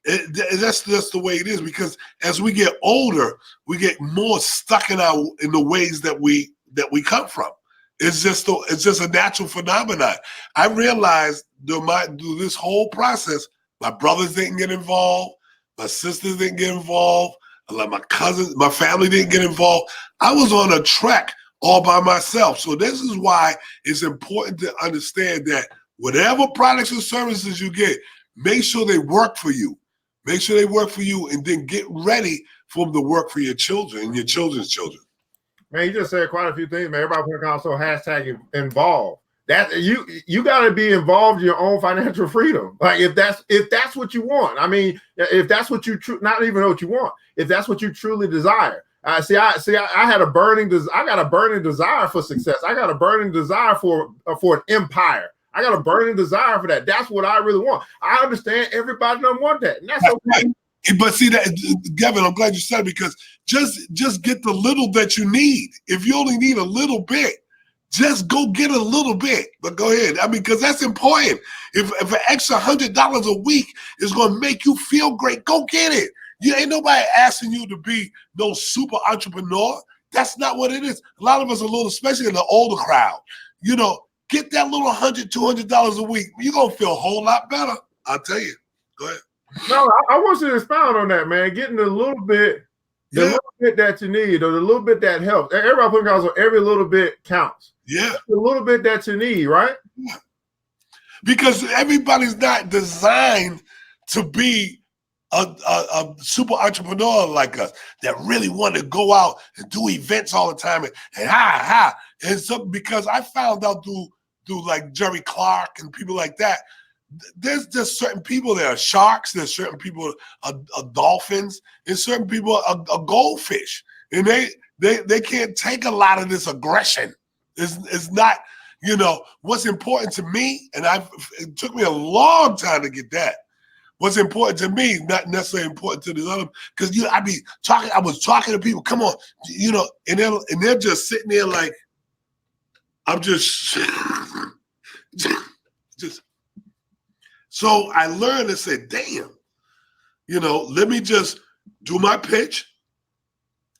that's the way it is. Because as we get older, we get more stuck in the ways that we come from. It's just a natural phenomenon. I realized through this whole process, my brothers didn't get involved, my sisters didn't get involved, like my cousins, my family didn't get involved. I was on a trek all by myself. So this is why it's important to understand that whatever products or services you get, make sure they work for you. Make sure they work for you, and then get ready for them to work for your children and your children's children. Man, you just said quite a few things, man. Everybody put also hashtag involved. That you got to be involved in your own financial freedom. Like if that's what you want. I mean, if that's what you not even know what you want. If that's what you truly desire. I had a burning I got a burning desire for success. I got a burning desire for an empire. I got a burning desire for that. That's what I really want. I understand everybody doesn't want that, and that's okay. Right. But see that, Gavin, I'm glad you said it, because just get the little that you need. If you only need a little bit, just go get a little bit. But go ahead. I mean, because that's important. If an extra $100 a week is going to make you feel great, go get it. You ain't nobody asking you to be no super entrepreneur. That's not what it is. A lot of us are little, especially in the older crowd. Get that little $100, $200 a week. You're going to feel a whole lot better. I'll tell you. Go ahead. No, I want you to expound on that, man. Getting the little bit, little bit that you need, or the little bit that helps. Everybody put on every little bit counts. Yeah. The little bit that you need, right? Yeah. Because everybody's not designed to be a super entrepreneur like us that really want to go out and do events all the time and so because I found out through like Jerry Clark and people like that, there's just certain people that are sharks, there's certain people are dolphins, and certain people are goldfish, and they can't take a lot of this aggression. It's not, what's important to me, and it took me a long time to get that. What's important to me, not necessarily important to the other, because I was talking to people, come on, and they're just sitting there like, I'm just So I learned and said, damn, let me just do my pitch.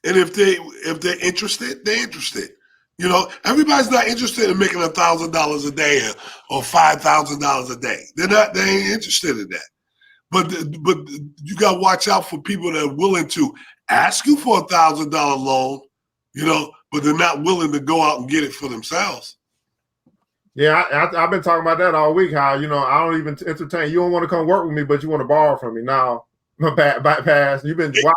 And if they're interested, they're interested. Everybody's not interested in making $1,000 a day or $5,000 a day. They ain't interested in that. But you got to watch out for people that are willing to ask you for $1,000 loan, but they're not willing to go out and get it for themselves. Yeah, I've been talking about that all week. How I don't even entertain. You don't want to come work with me, but you want to borrow from me. Now, bypass. You've been no.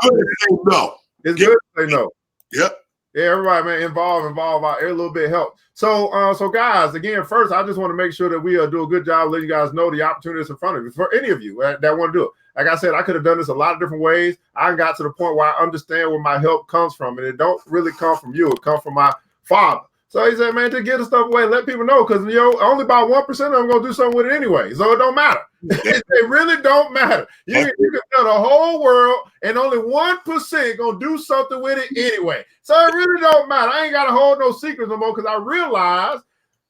It's good to say no. Yep. Yeah, everybody, man, involved out. Every little bit helps. So guys, again, first, I just want to make sure that we do a good job letting you guys know the opportunities in front of you for any of you that want to do it. Like I said, I could have done this a lot of different ways. I got to the point where I understand where my help comes from, and it don't really come from you. It comes from my father. So he said, man, to get the stuff away, let people know, because only about 1% of them gonna do something with it anyway. So it don't matter. It really don't matter. You can tell the whole world, and only 1% gonna do something with it anyway. So it really don't matter. I ain't gotta hold no secrets no more, because I realized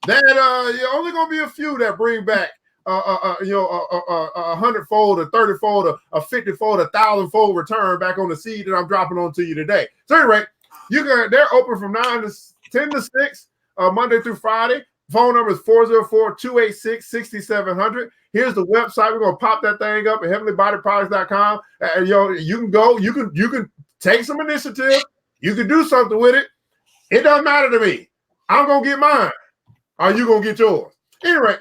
that you're only gonna be a few that bring back a 100-fold, a 30-fold, a 50-fold, a 1,000-fold return back on the seed that I'm dropping onto you today. So anyway, they're open from 10 to 6, Monday through Friday. Phone number is 404-286-6700. Here's the website. We're gonna pop that thing up at heavenlybodyproducts.com. You can go. You can take some initiative. You can do something with it. It doesn't matter to me. I'm gonna get mine. Or you gonna get yours. Anyway,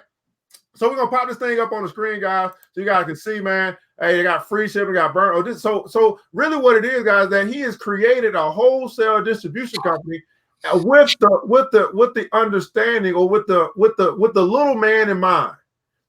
so we're gonna pop this thing up on the screen, guys, so you guys can see, man. Hey, they got free shipping, got burn. So really what it is, guys, that he has created a wholesale distribution company with the understanding, or with the little man in mind.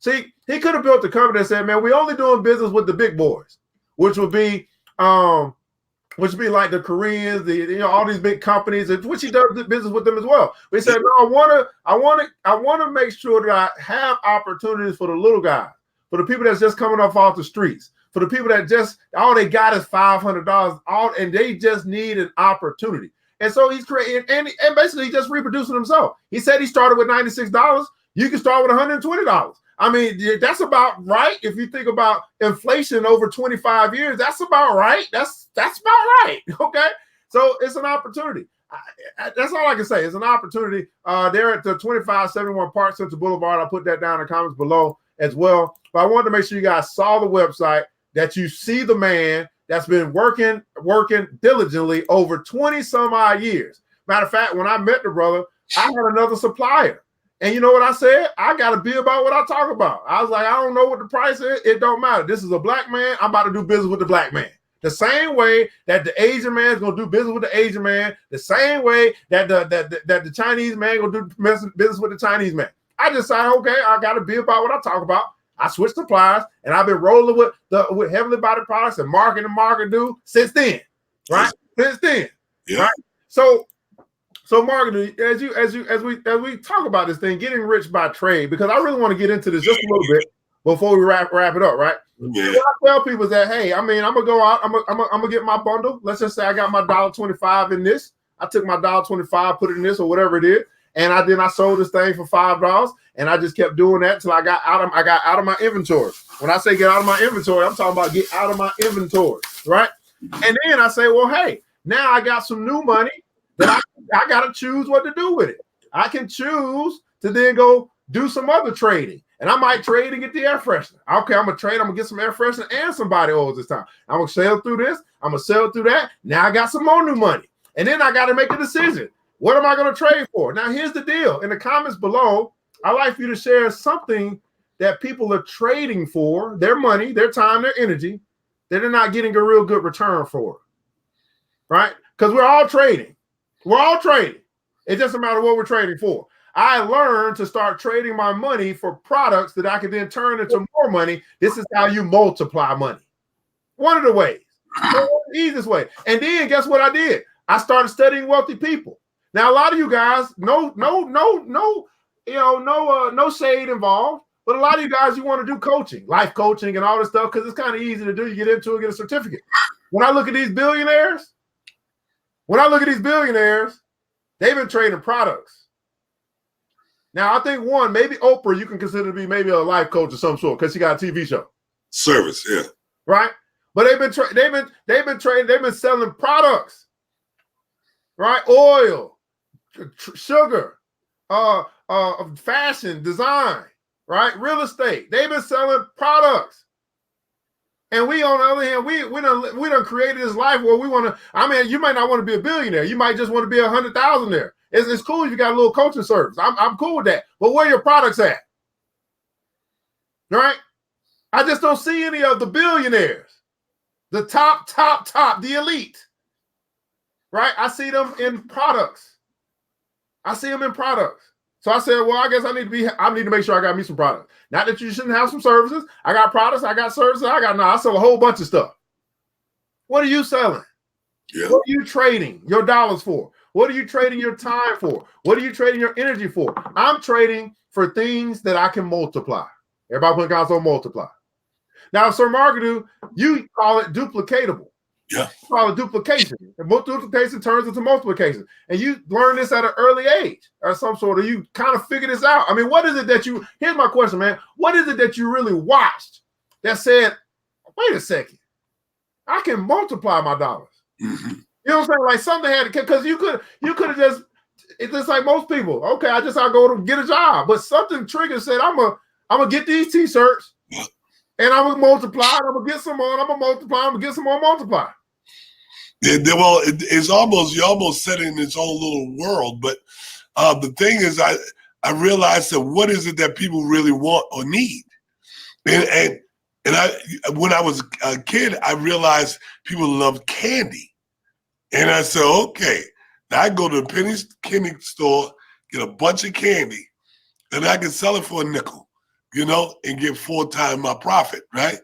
See, he could have built a company that said, man, we only doing business with the big boys, which would be like the Koreans, all these big companies, which he does business with them as well. We said, no, I want to make sure that I have opportunities for the little guys, for the people that's just coming off the streets, for the people that just all they got is $500, and they just need an opportunity. And so he's creating, and basically he just reproducing himself. He said he started with $96. You can start with $120. I mean, that's about right. If you think about inflation over 25 years, that's about right. That's about right. Okay. So it's an opportunity. That's all I can say. It's an opportunity. They're at the 2571 Park Central Boulevard. I'll put that down in the comments below as well. But I wanted to make sure you guys saw the website, that you see the man that's been working diligently over 20 some odd years. Matter of fact, when I met the brother, I had another supplier. And you know what I said? I got to be about what I talk about. I was like, I don't know what the price is. It don't matter. This is a black man. I'm about to do business with the black man. The same way that the Asian man is going to do business with the Asian man. The same way that the Chinese man going to do business with the Chinese man. I decided, okay, I got to be about what I talk about. I switched suppliers, and I've been rolling with Heavenly Body Products and Market do since then, right? Since then, yeah. Right? So Market, as we talk about this thing, getting rich by trade, because I really want to get into this just a little bit before we wrap it up, right? Yeah. What I tell people is that, hey, I mean, I'm gonna go out, I'm gonna get my bundle. Let's just say I got my $1.25 in this. I took my $1.25, put it in this or whatever it is, and I sold this thing for $5, and I just kept doing that until I got out of my inventory. When I say get out of my inventory, I'm talking about get out of my inventory, right? And then I say, well, hey, now I got some new money that I got to choose what to do with it. I can choose to then go do some other trading. And I might trade and get the air freshener. Okay, I'm going to trade. I'm going to get some air freshener and some body oils this time. I'm going to sell through this. I'm going to sell through that. Now I got some more new money. And then I got to make a decision. What am I going to trade for? Now, here's the deal. In the comments below, I'd like for you to share something that people are trading for, their money, their time, their energy, that they're not getting a real good return for. Right? Because we're all trading. We're all trading. It doesn't matter what we're trading for. I learned to start trading my money for products that I could then turn into more money. This is how you multiply money. One of the ways. The easiest way. And then guess what I did? I started studying wealthy people. Now, a lot of you guys, no shade involved, but a lot of you guys, you want to do coaching, life coaching and all this stuff, because it's kind of easy to do. You get into it, get a certificate. When I look at these billionaires, they've been trading products. Now, I think maybe Oprah, you can consider to be maybe a life coach of some sort because she got a TV show. Service, yeah. Right? But they've been trading, they've been selling products. Right? Oil, sugar, fashion, design, right? Real estate. They've been selling products. And we, on the other hand, we done created this life where we want to, I mean, you might not want to be a billionaire. You might just want to be 100,000 there. It's cool if you got a little coaching service. I'm cool with that. But where are your products at? Right? I just don't see any of the billionaires. The top, the elite. Right? I see them in products. So I said, well, I guess I need to make sure I got me some products. Not that you shouldn't have some services. I got products, I got services, I sell a whole bunch of stuff. What are you selling? Yeah. What are you trading your dollars for? What are you trading your time for? What are you trading your energy for? I'm trading for things that I can multiply. Everybody put console multiply. Now, Sir Marketing, you call it duplicatable. Yeah. You call it duplication. And multiplication turns into multiplication. And you learn this at an early age or some sort of, you kind of figure this out. I mean, what is it that here's my question, man. What is it that you really watched that said, wait a second, I can multiply my dollars? Mm-hmm. You know what I'm saying? Like something had to, because you could have just, it's just like most people. Okay, I'll go to get a job. But something triggered said, I'm gonna get these t-shirts and I'm gonna multiply, and I'm gonna get some more, and I'm gonna multiply, I'm gonna get some more, multiply. Yeah, well, it's almost, you're almost set in its own little world. But the thing is, I realized that what is it that people really want or need? And when I was a kid, I realized people love candy. And I said, okay, Now I go to the candy store, get a bunch of candy, and I can sell it for a nickel, and get 4 times my profit, right?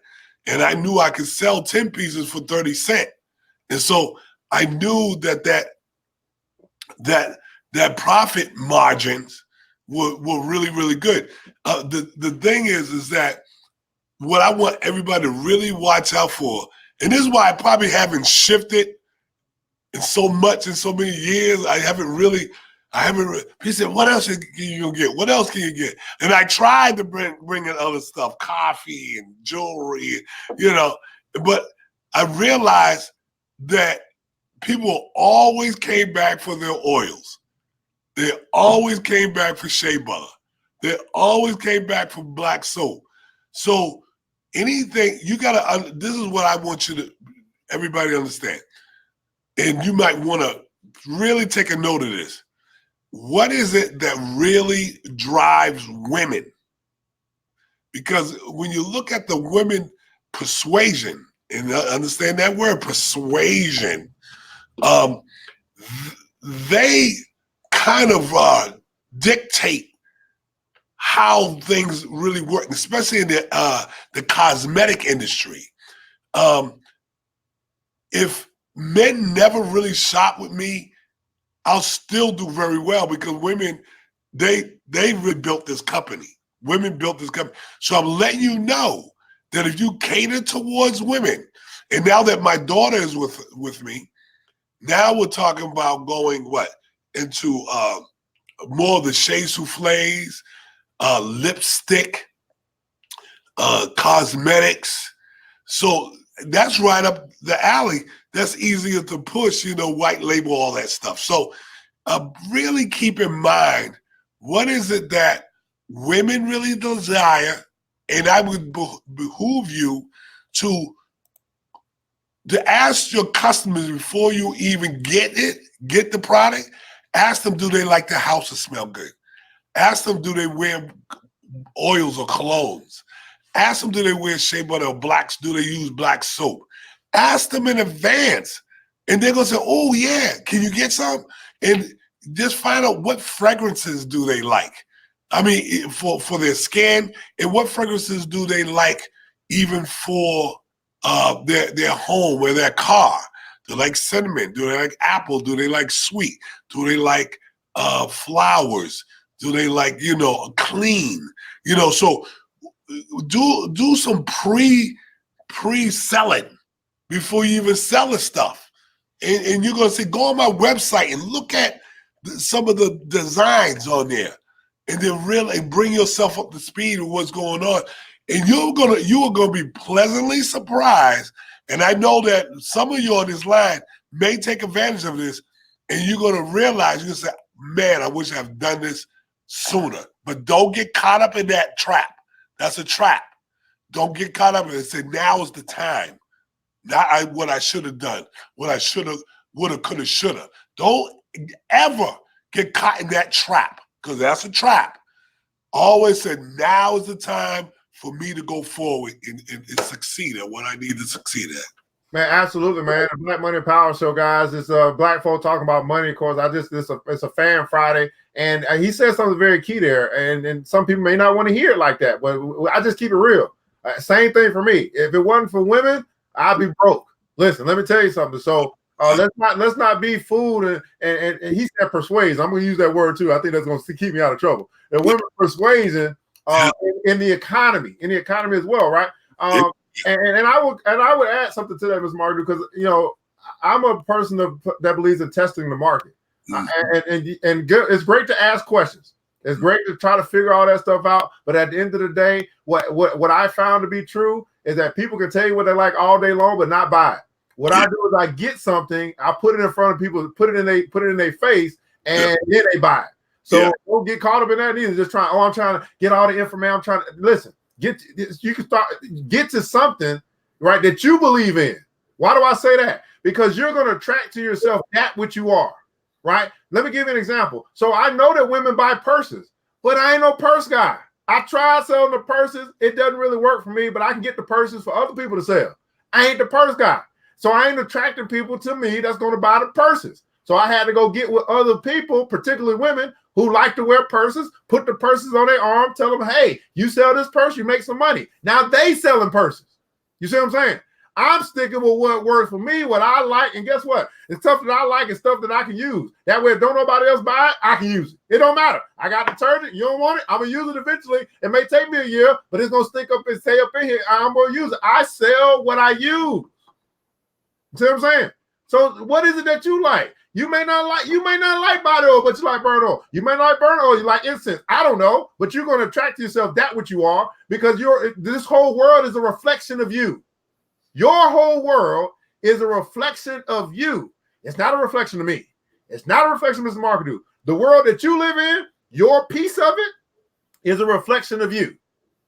And I knew I could sell 10 pieces for 30 cents. And so I knew that profit margins were really, really good. The thing is that what I want everybody to really watch out for, and this is why I probably haven't shifted in so many years. He said, what else can you get? What else can you get? And I tried to bring in other stuff, coffee and jewelry, but I realized that people always came back for their oils. They always came back for shea butter. They always came back for black soap. So anything, this is what I want everybody to understand. And you might want to really take a note of this. What is it that really drives women? Because when you look at the women persuasion, and understand that word, persuasion, they kind of dictate how things really work, especially in the cosmetic industry. If men never really shop with me, I'll still do very well because women, they really built this company. Women built this company. So I'm letting you know that if you cater towards women, and now that my daughter is with me, now we're talking about going into more of the shea souffles, lipstick, cosmetics. So that's right up the alley. That's easier to push, white label, all that stuff. So really keep in mind, what is it that women really desire? And I would behoove you to ask your customers before you even get the product, ask them, do they like the house to smell good? Ask them, do they wear oils or colognes? Ask them, do they wear shea butter or blacks? Do they use black soap? Ask them in advance. And they're going to say, oh, yeah, can you get some? And just find out what fragrances do they like. I mean, for their skin, and what fragrances do they like even for their home or their car? Do they like cinnamon? Do they like apple? Do they like sweet? Do they like flowers? Do they like, clean? So do some pre-selling before you even sell the stuff. And you're going to say, go on my website and look at some of the designs on there. And then really bring yourself up to speed with what's going on. And you are gonna be pleasantly surprised. And I know that some of you on this line may take advantage of this, and you're gonna realize, you're gonna say, man, I wish I've done this sooner. But don't get caught up in that trap. That's a trap. Don't get caught up in it. Say, now is the time. Not what I should have done, what I should have, woulda, coulda, shoulda. Don't ever get caught in that trap, because that's a trap. Always said, now is the time for me to go forward and succeed at what I need to succeed at. Man, absolutely, man. The Black Money Power Show, guys. It's black folk talking about money. Of course, it's a Fan Friday, and he said something very key there. And some people may not want to hear it like that, but I just keep it real. Same thing for me. If it wasn't for women, I'd be broke. Listen, let me tell you something. So let's not be fooled. And he said persuasion. I'm going to use that word too. I think that's going to keep me out of trouble. The women persuasion in the economy as well, right? And I would add something to that, Ms. Martin, because I'm a person that believes in testing the market, and it's great to ask questions. It's great to try to figure all that stuff out. But at the end of the day, what I found to be true is that people can tell you what they like all day long, but not buy it. What I do is I get something, I put it in front of people, put it in their face, and then they buy it. So don't get caught up in that either. Just I'm trying to get all the information. I'm trying to listen. You can get to something, right, that you believe in. Why do I say that? Because you're going to attract to yourself that which you are, right? Let me give you an example. So I know that women buy purses, but I ain't no purse guy. I tried selling the purses. It doesn't really work for me, but I can get the purses for other people to sell. I ain't the purse guy. So I ain't attracting people to me that's going to buy the purses. So I had to go get with other people, particularly women, who like to wear purses, put the purses on their arm, tell them, hey, you sell this purse, you make some money. Now they selling purses. You see what I'm saying? I'm sticking with what works for me, what I like, and guess what? It's stuff that I like and stuff that I can use. That way, if don't nobody else buy it, I can use it. It don't matter. I got detergent. You don't want it? I'm going to use it eventually. It may take me a year, but it's going to stick up and stay up in here. I'm going to use it. I sell what I use. You see what I'm saying? So what is it that you like? You may not like body oil, but you like burn oil. You may not like burn oil, you like incense. I don't know, but you're going to attract to yourself that what you are, because this whole world is a reflection of you. Your whole world is a reflection of you. It's not a reflection of me. It's not a reflection of Mr. Marketing. The world that you live in, your piece of it is a reflection of you.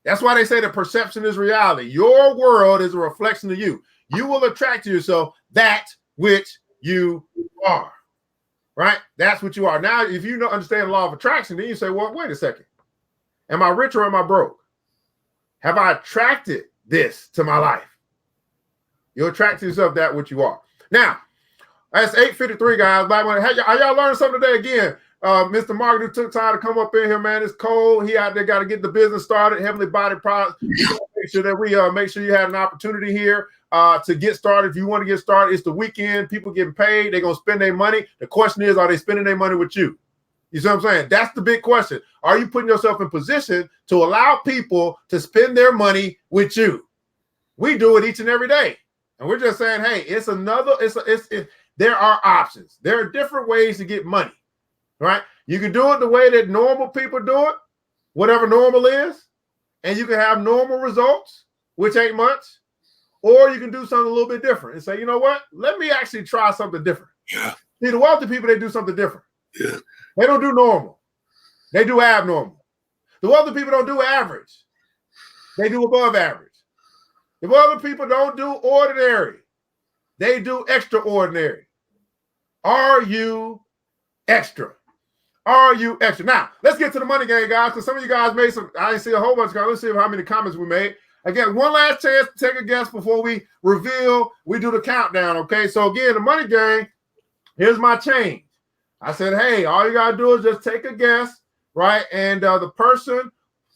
That's why they say that perception is reality. Your world is a reflection of you. You will attract to yourself that which you are. Right? That's what you are. Now, if you don't understand the law of attraction, then you say, well, wait a second. Am I rich or am I broke? Have I attracted this to my life? You attract to yourself that which you are. Now, that's 8:53, guys. Are y'all learning something today? Again, Mr. Marketing took time to come up in here, man. It's cold. He out there got to get the business started. Heavenly Body Products. Make sure that we make sure you have an opportunity here to get started. If you want to get started, it's the weekend. People getting paid. They're going to spend their money. The question is, are they spending their money with you? You see what I'm saying? That's the big question. Are you putting yourself in position to allow people to spend their money with you? We do it each and every day. And we're just saying, hey, there are options. There are different ways to get money, right? You can do it the way that normal people do it, whatever normal is, and you can have normal results, which ain't much, or you can do something a little bit different and say, you know what? Let me actually try something different. Yeah. See, the wealthy people, they do something different. Yeah. They don't do normal. They do abnormal. The wealthy people don't do average. They do above average. The wealthy people don't do ordinary. They do extraordinary. Are you extra? Are you extra? Now, let's get to the money game, guys, because some of you guys made some, I didn't see a whole bunch of comments. Let's see how many comments we made. Again, one last chance to take a guess before we reveal. We do the countdown, okay? So again, the money game, here's my change. I said, hey, all you got to do is just take a guess, right? And the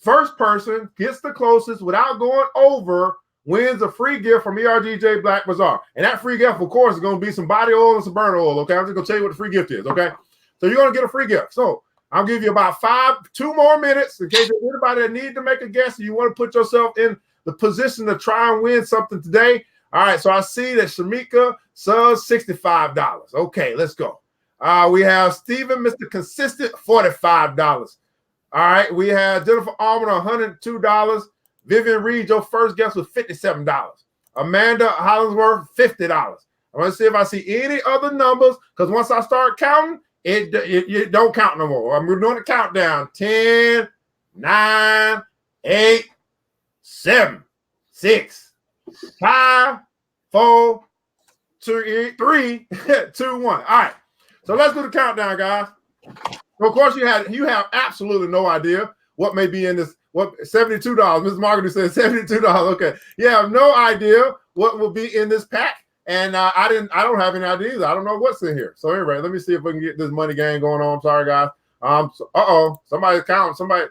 first person gets the closest without going over, wins a free gift from ERGJ Black Bazaar. And that free gift, of course, is going to be some body oil and some burn oil, okay? I'm just going to tell you what the free gift is, okay? So you're going to get a free gift. So I'll give you about 2 more minutes in case there's anybody that needs to make a guess and you want to put yourself in the position to try and win something today. All right, so I see that Shamika subs $65. Okay, let's go. We have Steven, Mr. Consistent, $45. All right, we have Jennifer Almond, $102. Vivian Reed, your first guess was $57. Amanda Hollingsworth, $50. I want to see if I see any other numbers, because once I start counting, it don't count no more. We're doing a countdown. 10, 9, 8, 7, 6, 5, 4, 3, 2, 1. All right. So let's do the countdown, guys. So of course, you have absolutely no idea what may be in this. What $72? Mrs. Marketing says $72. Okay, you have no idea what will be in this pack, and I don't have any ideas. I don't know what's in here. So anyway, let me see if we can get this money game going on. I'm sorry, guys. Somebody's counting. Somebody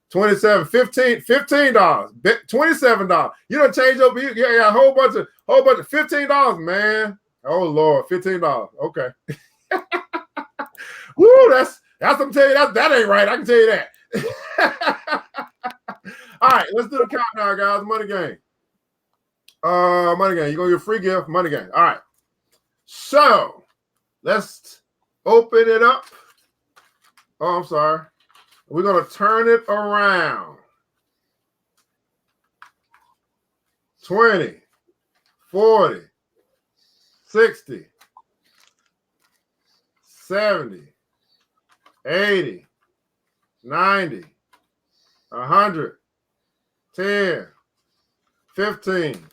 27, $15, $27. You don't change up. You got a whole bunch of $15, man. Oh Lord, $15. Okay. Woo, that's I'm telling you, that ain't right. I can tell you that. All right, let's do the countdown, guys. Money game. Money game. You're gonna get a free gift. Money game. All right. So let's open it up. Oh, I'm sorry. We're gonna turn it around. 20, 40, 60, 70, 80, 90, 100, 10, 15,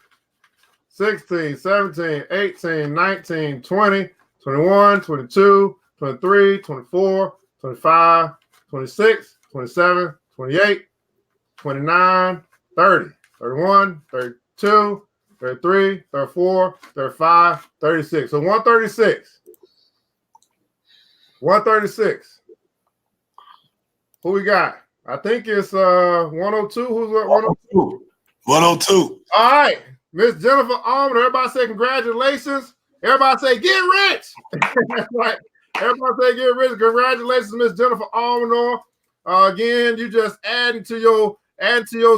16, 17, 18, 19, 20, 21, 22, 23, 24, 25, 26, 27, 28, 29, 30, 31, 32, 33, 34, 35, 36. So 136. 136. Who we got? I think it's 102. Who's at 102? 102. All right. Miss Jennifer Almond. Everybody say congratulations. Everybody say get rich. That's right. Everybody say get rich. Congratulations, Miss Jennifer Almond. Again, you just adding to your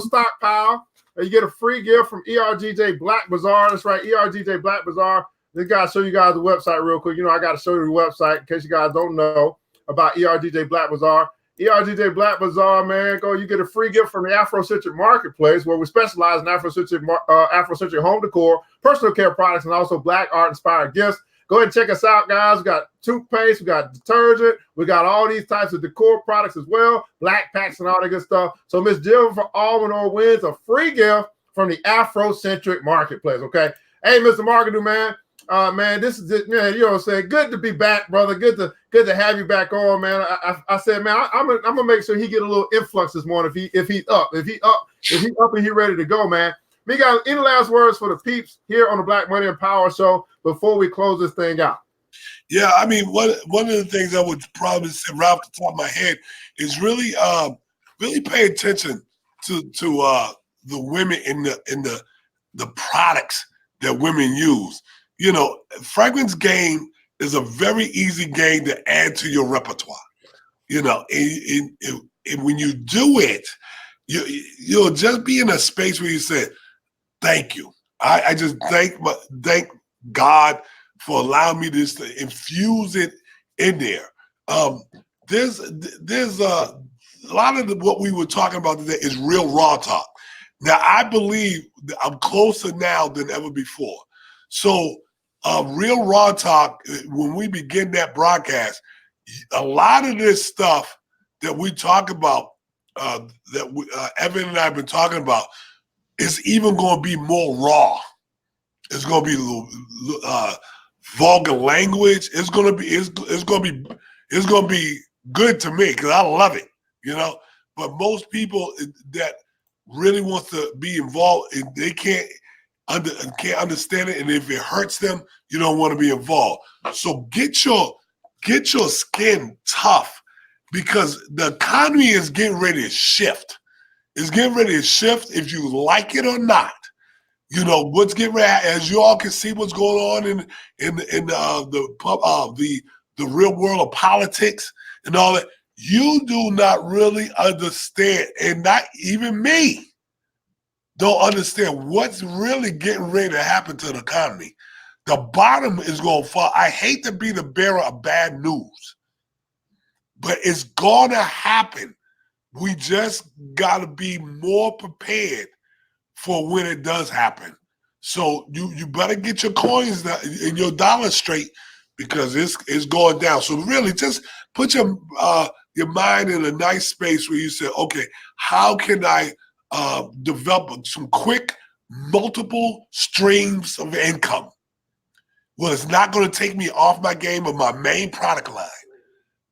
stockpile. You get a free gift from ERGJ Black Bazaar. That's right, ERGJ Black Bazaar. This guy show you guys the website real quick. You know, I got to show you the website in case you guys don't know about ERGJ Black Bazaar. ERGJ Black Bazaar, man, you get a free gift from the Afrocentric Marketplace, where we specialize in Afrocentric home decor, personal care products, and also Black art-inspired gifts. Go ahead and check us out, guys. We got toothpaste, we got detergent, we got all these types of decor products as well, black packs and all that good stuff. So Miss Jennifer Almond wins a free gift from the Afrocentric Marketplace, okay? Hey, Mr. Marketer, man. Man, this is it, man. You know what I'm saying? Good to be back, brother. Good to have you back on, man. I said, man, I'm gonna make sure he get a little influx this morning if he's up and he ready to go, man. We got any last words for the peeps here on the Black Money and Power Show before we close this thing out? Yeah, I mean, one of the things I would probably say right off the top of my head is really pay attention to the women in the products that women use. You know, fragrance game is a very easy game to add to your repertoire. You know, and when you do it, you'll just be in a space where you say, thank you. I just thank God for allowing me to infuse it in there. There's a lot of what we were talking about today is real raw talk. Now, I believe that I'm closer now than ever before. So real raw talk, when we begin that broadcast, a lot of this stuff that we talk about, Evan and I have been talking about, is even going to be more raw. It's going to be vulgar language. It's going to be good to me because I love it, you know. But most people that really wants to be involved, they can't understand it, and if it hurts them, you don't want to be involved. So get your skin tough, because the economy is getting ready to shift. It's getting ready to shift if you like it or not. You know what's getting ready, as you all can see what's going on in the real world of politics and all that. You do not really understand, and not even me don't understand what's really getting ready to happen to the economy. The bottom is going to fall. I hate to be the bearer of bad news, but it's going to happen. We just got to be more prepared for when it does happen. So you better get your coins and your dollars straight, because it's going down. So really just put your mind in a nice space where you say, okay, how can I develop some quick multiple streams of income? Well, it's not going to take me off my game of my main product line.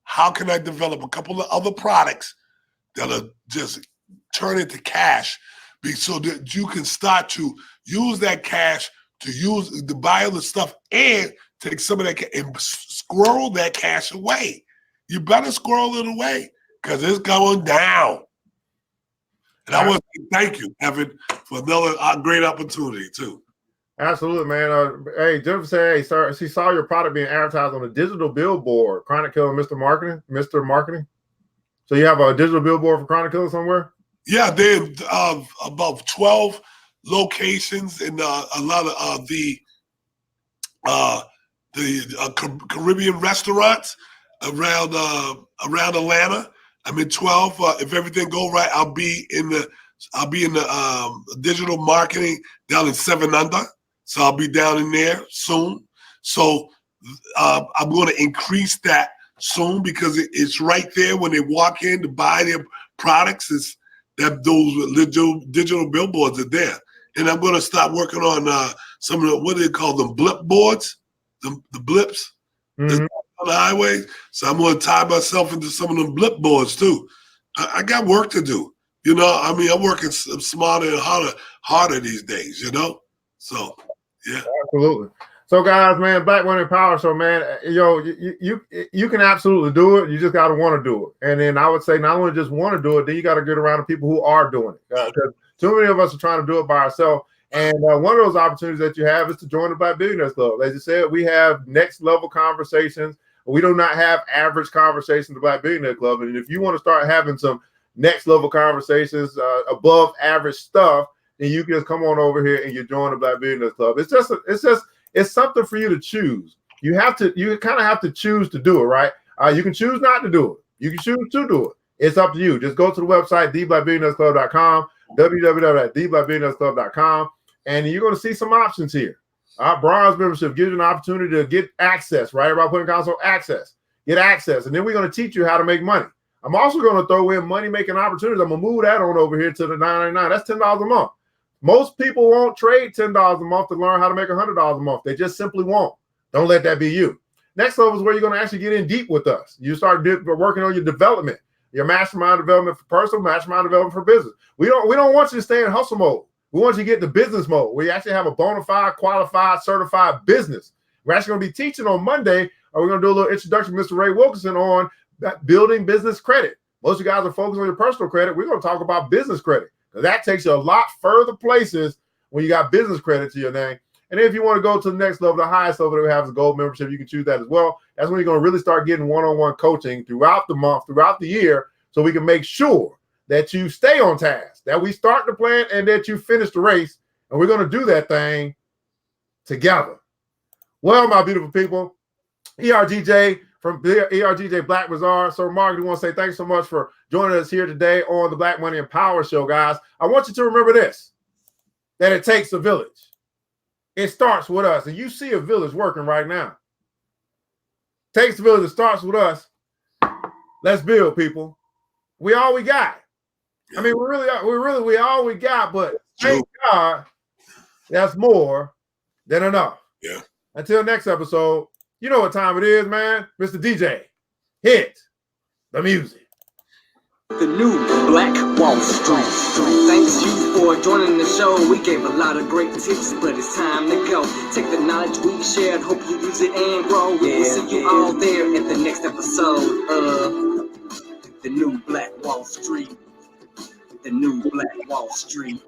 How can I develop a couple of other products that'll just turn into cash, so that you can start to use that cash to buy other stuff and take some of that and squirrel that cash away. You better squirrel it away, because it's going down. And I want to thank you, Evan, for another great opportunity too. Absolutely, man. Hey, Jennifer said, hey, sir, she saw your product being advertised on a digital billboard, Chronic Killer Mr. Marketing. So you have a digital billboard for Chronic Killer somewhere? Yeah, there's about 12 locations in a lot of the Caribbean restaurants around Atlanta. I'm in 12. If everything go right, I'll be in the digital marketing down in 7 Under. So I'll be down in there soon. So I'm going to increase that soon, because it's right there when they walk in to buy their products. It's that those digital billboards are there. And I'm going to start working on some of the, what do they call them, blip boards, the blips on the highway. So I'm going to tie myself into some of them blip boards too. I got work to do. You know, I mean, I'm working smarter and harder these days, you know? So, yeah. Absolutely. So guys, man, Black Money Power Show, man, you can absolutely do it. You just got to want to do it. And then I would say not only just want to do it, then you got to get around the people who are doing it. Because too many of us are trying to do it by ourselves. And one of those opportunities that you have is to join the Black Billionaires Club. As you said, we have next level conversations. We do not have average conversations in the Black Billionaire Club. And if you want to start having some next level conversations, above average stuff, then you can just come on over here and you join the Black Billionaires Club. It's something for you to choose. You kind of have to choose to do it, right? You can choose not to do it. You can choose to do it. It's up to you. Just go to the website, theblackbillionairesclub.com, www.theblackbillionairesclub.com, and you're going to see some options here. Bronze membership gives you an opportunity to get access, right? Everybody putting console access. Get access. And then we're going to teach you how to make money. I'm also going to throw in money-making opportunities. I'm going to move that on over here to the $9.99. That's $10 a month. Most people won't trade $10 a month to learn how to make $100 a month. They just simply won't. Don't let that be you. Next level is where you're going to actually get in deep with us. You start working on your development, your mastermind development for personal, mastermind development for business. We don't want you to stay in hustle mode. We want you to get into business mode. We actually have a bona fide, qualified, certified business. We're actually going to be teaching on Monday. We're going to do a little introduction to Mr. Ray Wilkinson on that building business credit. Most of you guys are focused on your personal credit. We're going to talk about business credit. That takes you a lot further places when you got business credit to your name. And if you want to go to the next level, the highest level that we have is gold membership. You can choose that as well. That's when you're going to really start getting one-on-one coaching throughout the month, throughout the year, so we can make sure that you stay on task, that we start the plan, and that you finish the race. And we're going to do that thing together. Well, my beautiful people, ERGJ from ERGJ Black Bazaar. So, Mark, we want to say thanks so much for joining us here today on the Black Money and Power Show, guys. I want you to remember this, that it takes a village. It starts with us. And you see a village working right now. Takes a village. It starts with us. Let's build, people. We all we got. I mean, we all we got, but thank God that's more than enough. Yeah. Until next episode, you know what time it is, man. Mr. DJ, hit the music. The new Black Wall Street. Thanks you for joining the show. We gave a lot of great tips, but it's time to go. Take the knowledge we shared, hope you use it and grow. We will see you all there at the next episode of The New Black Wall Street. The New Black Wall Street.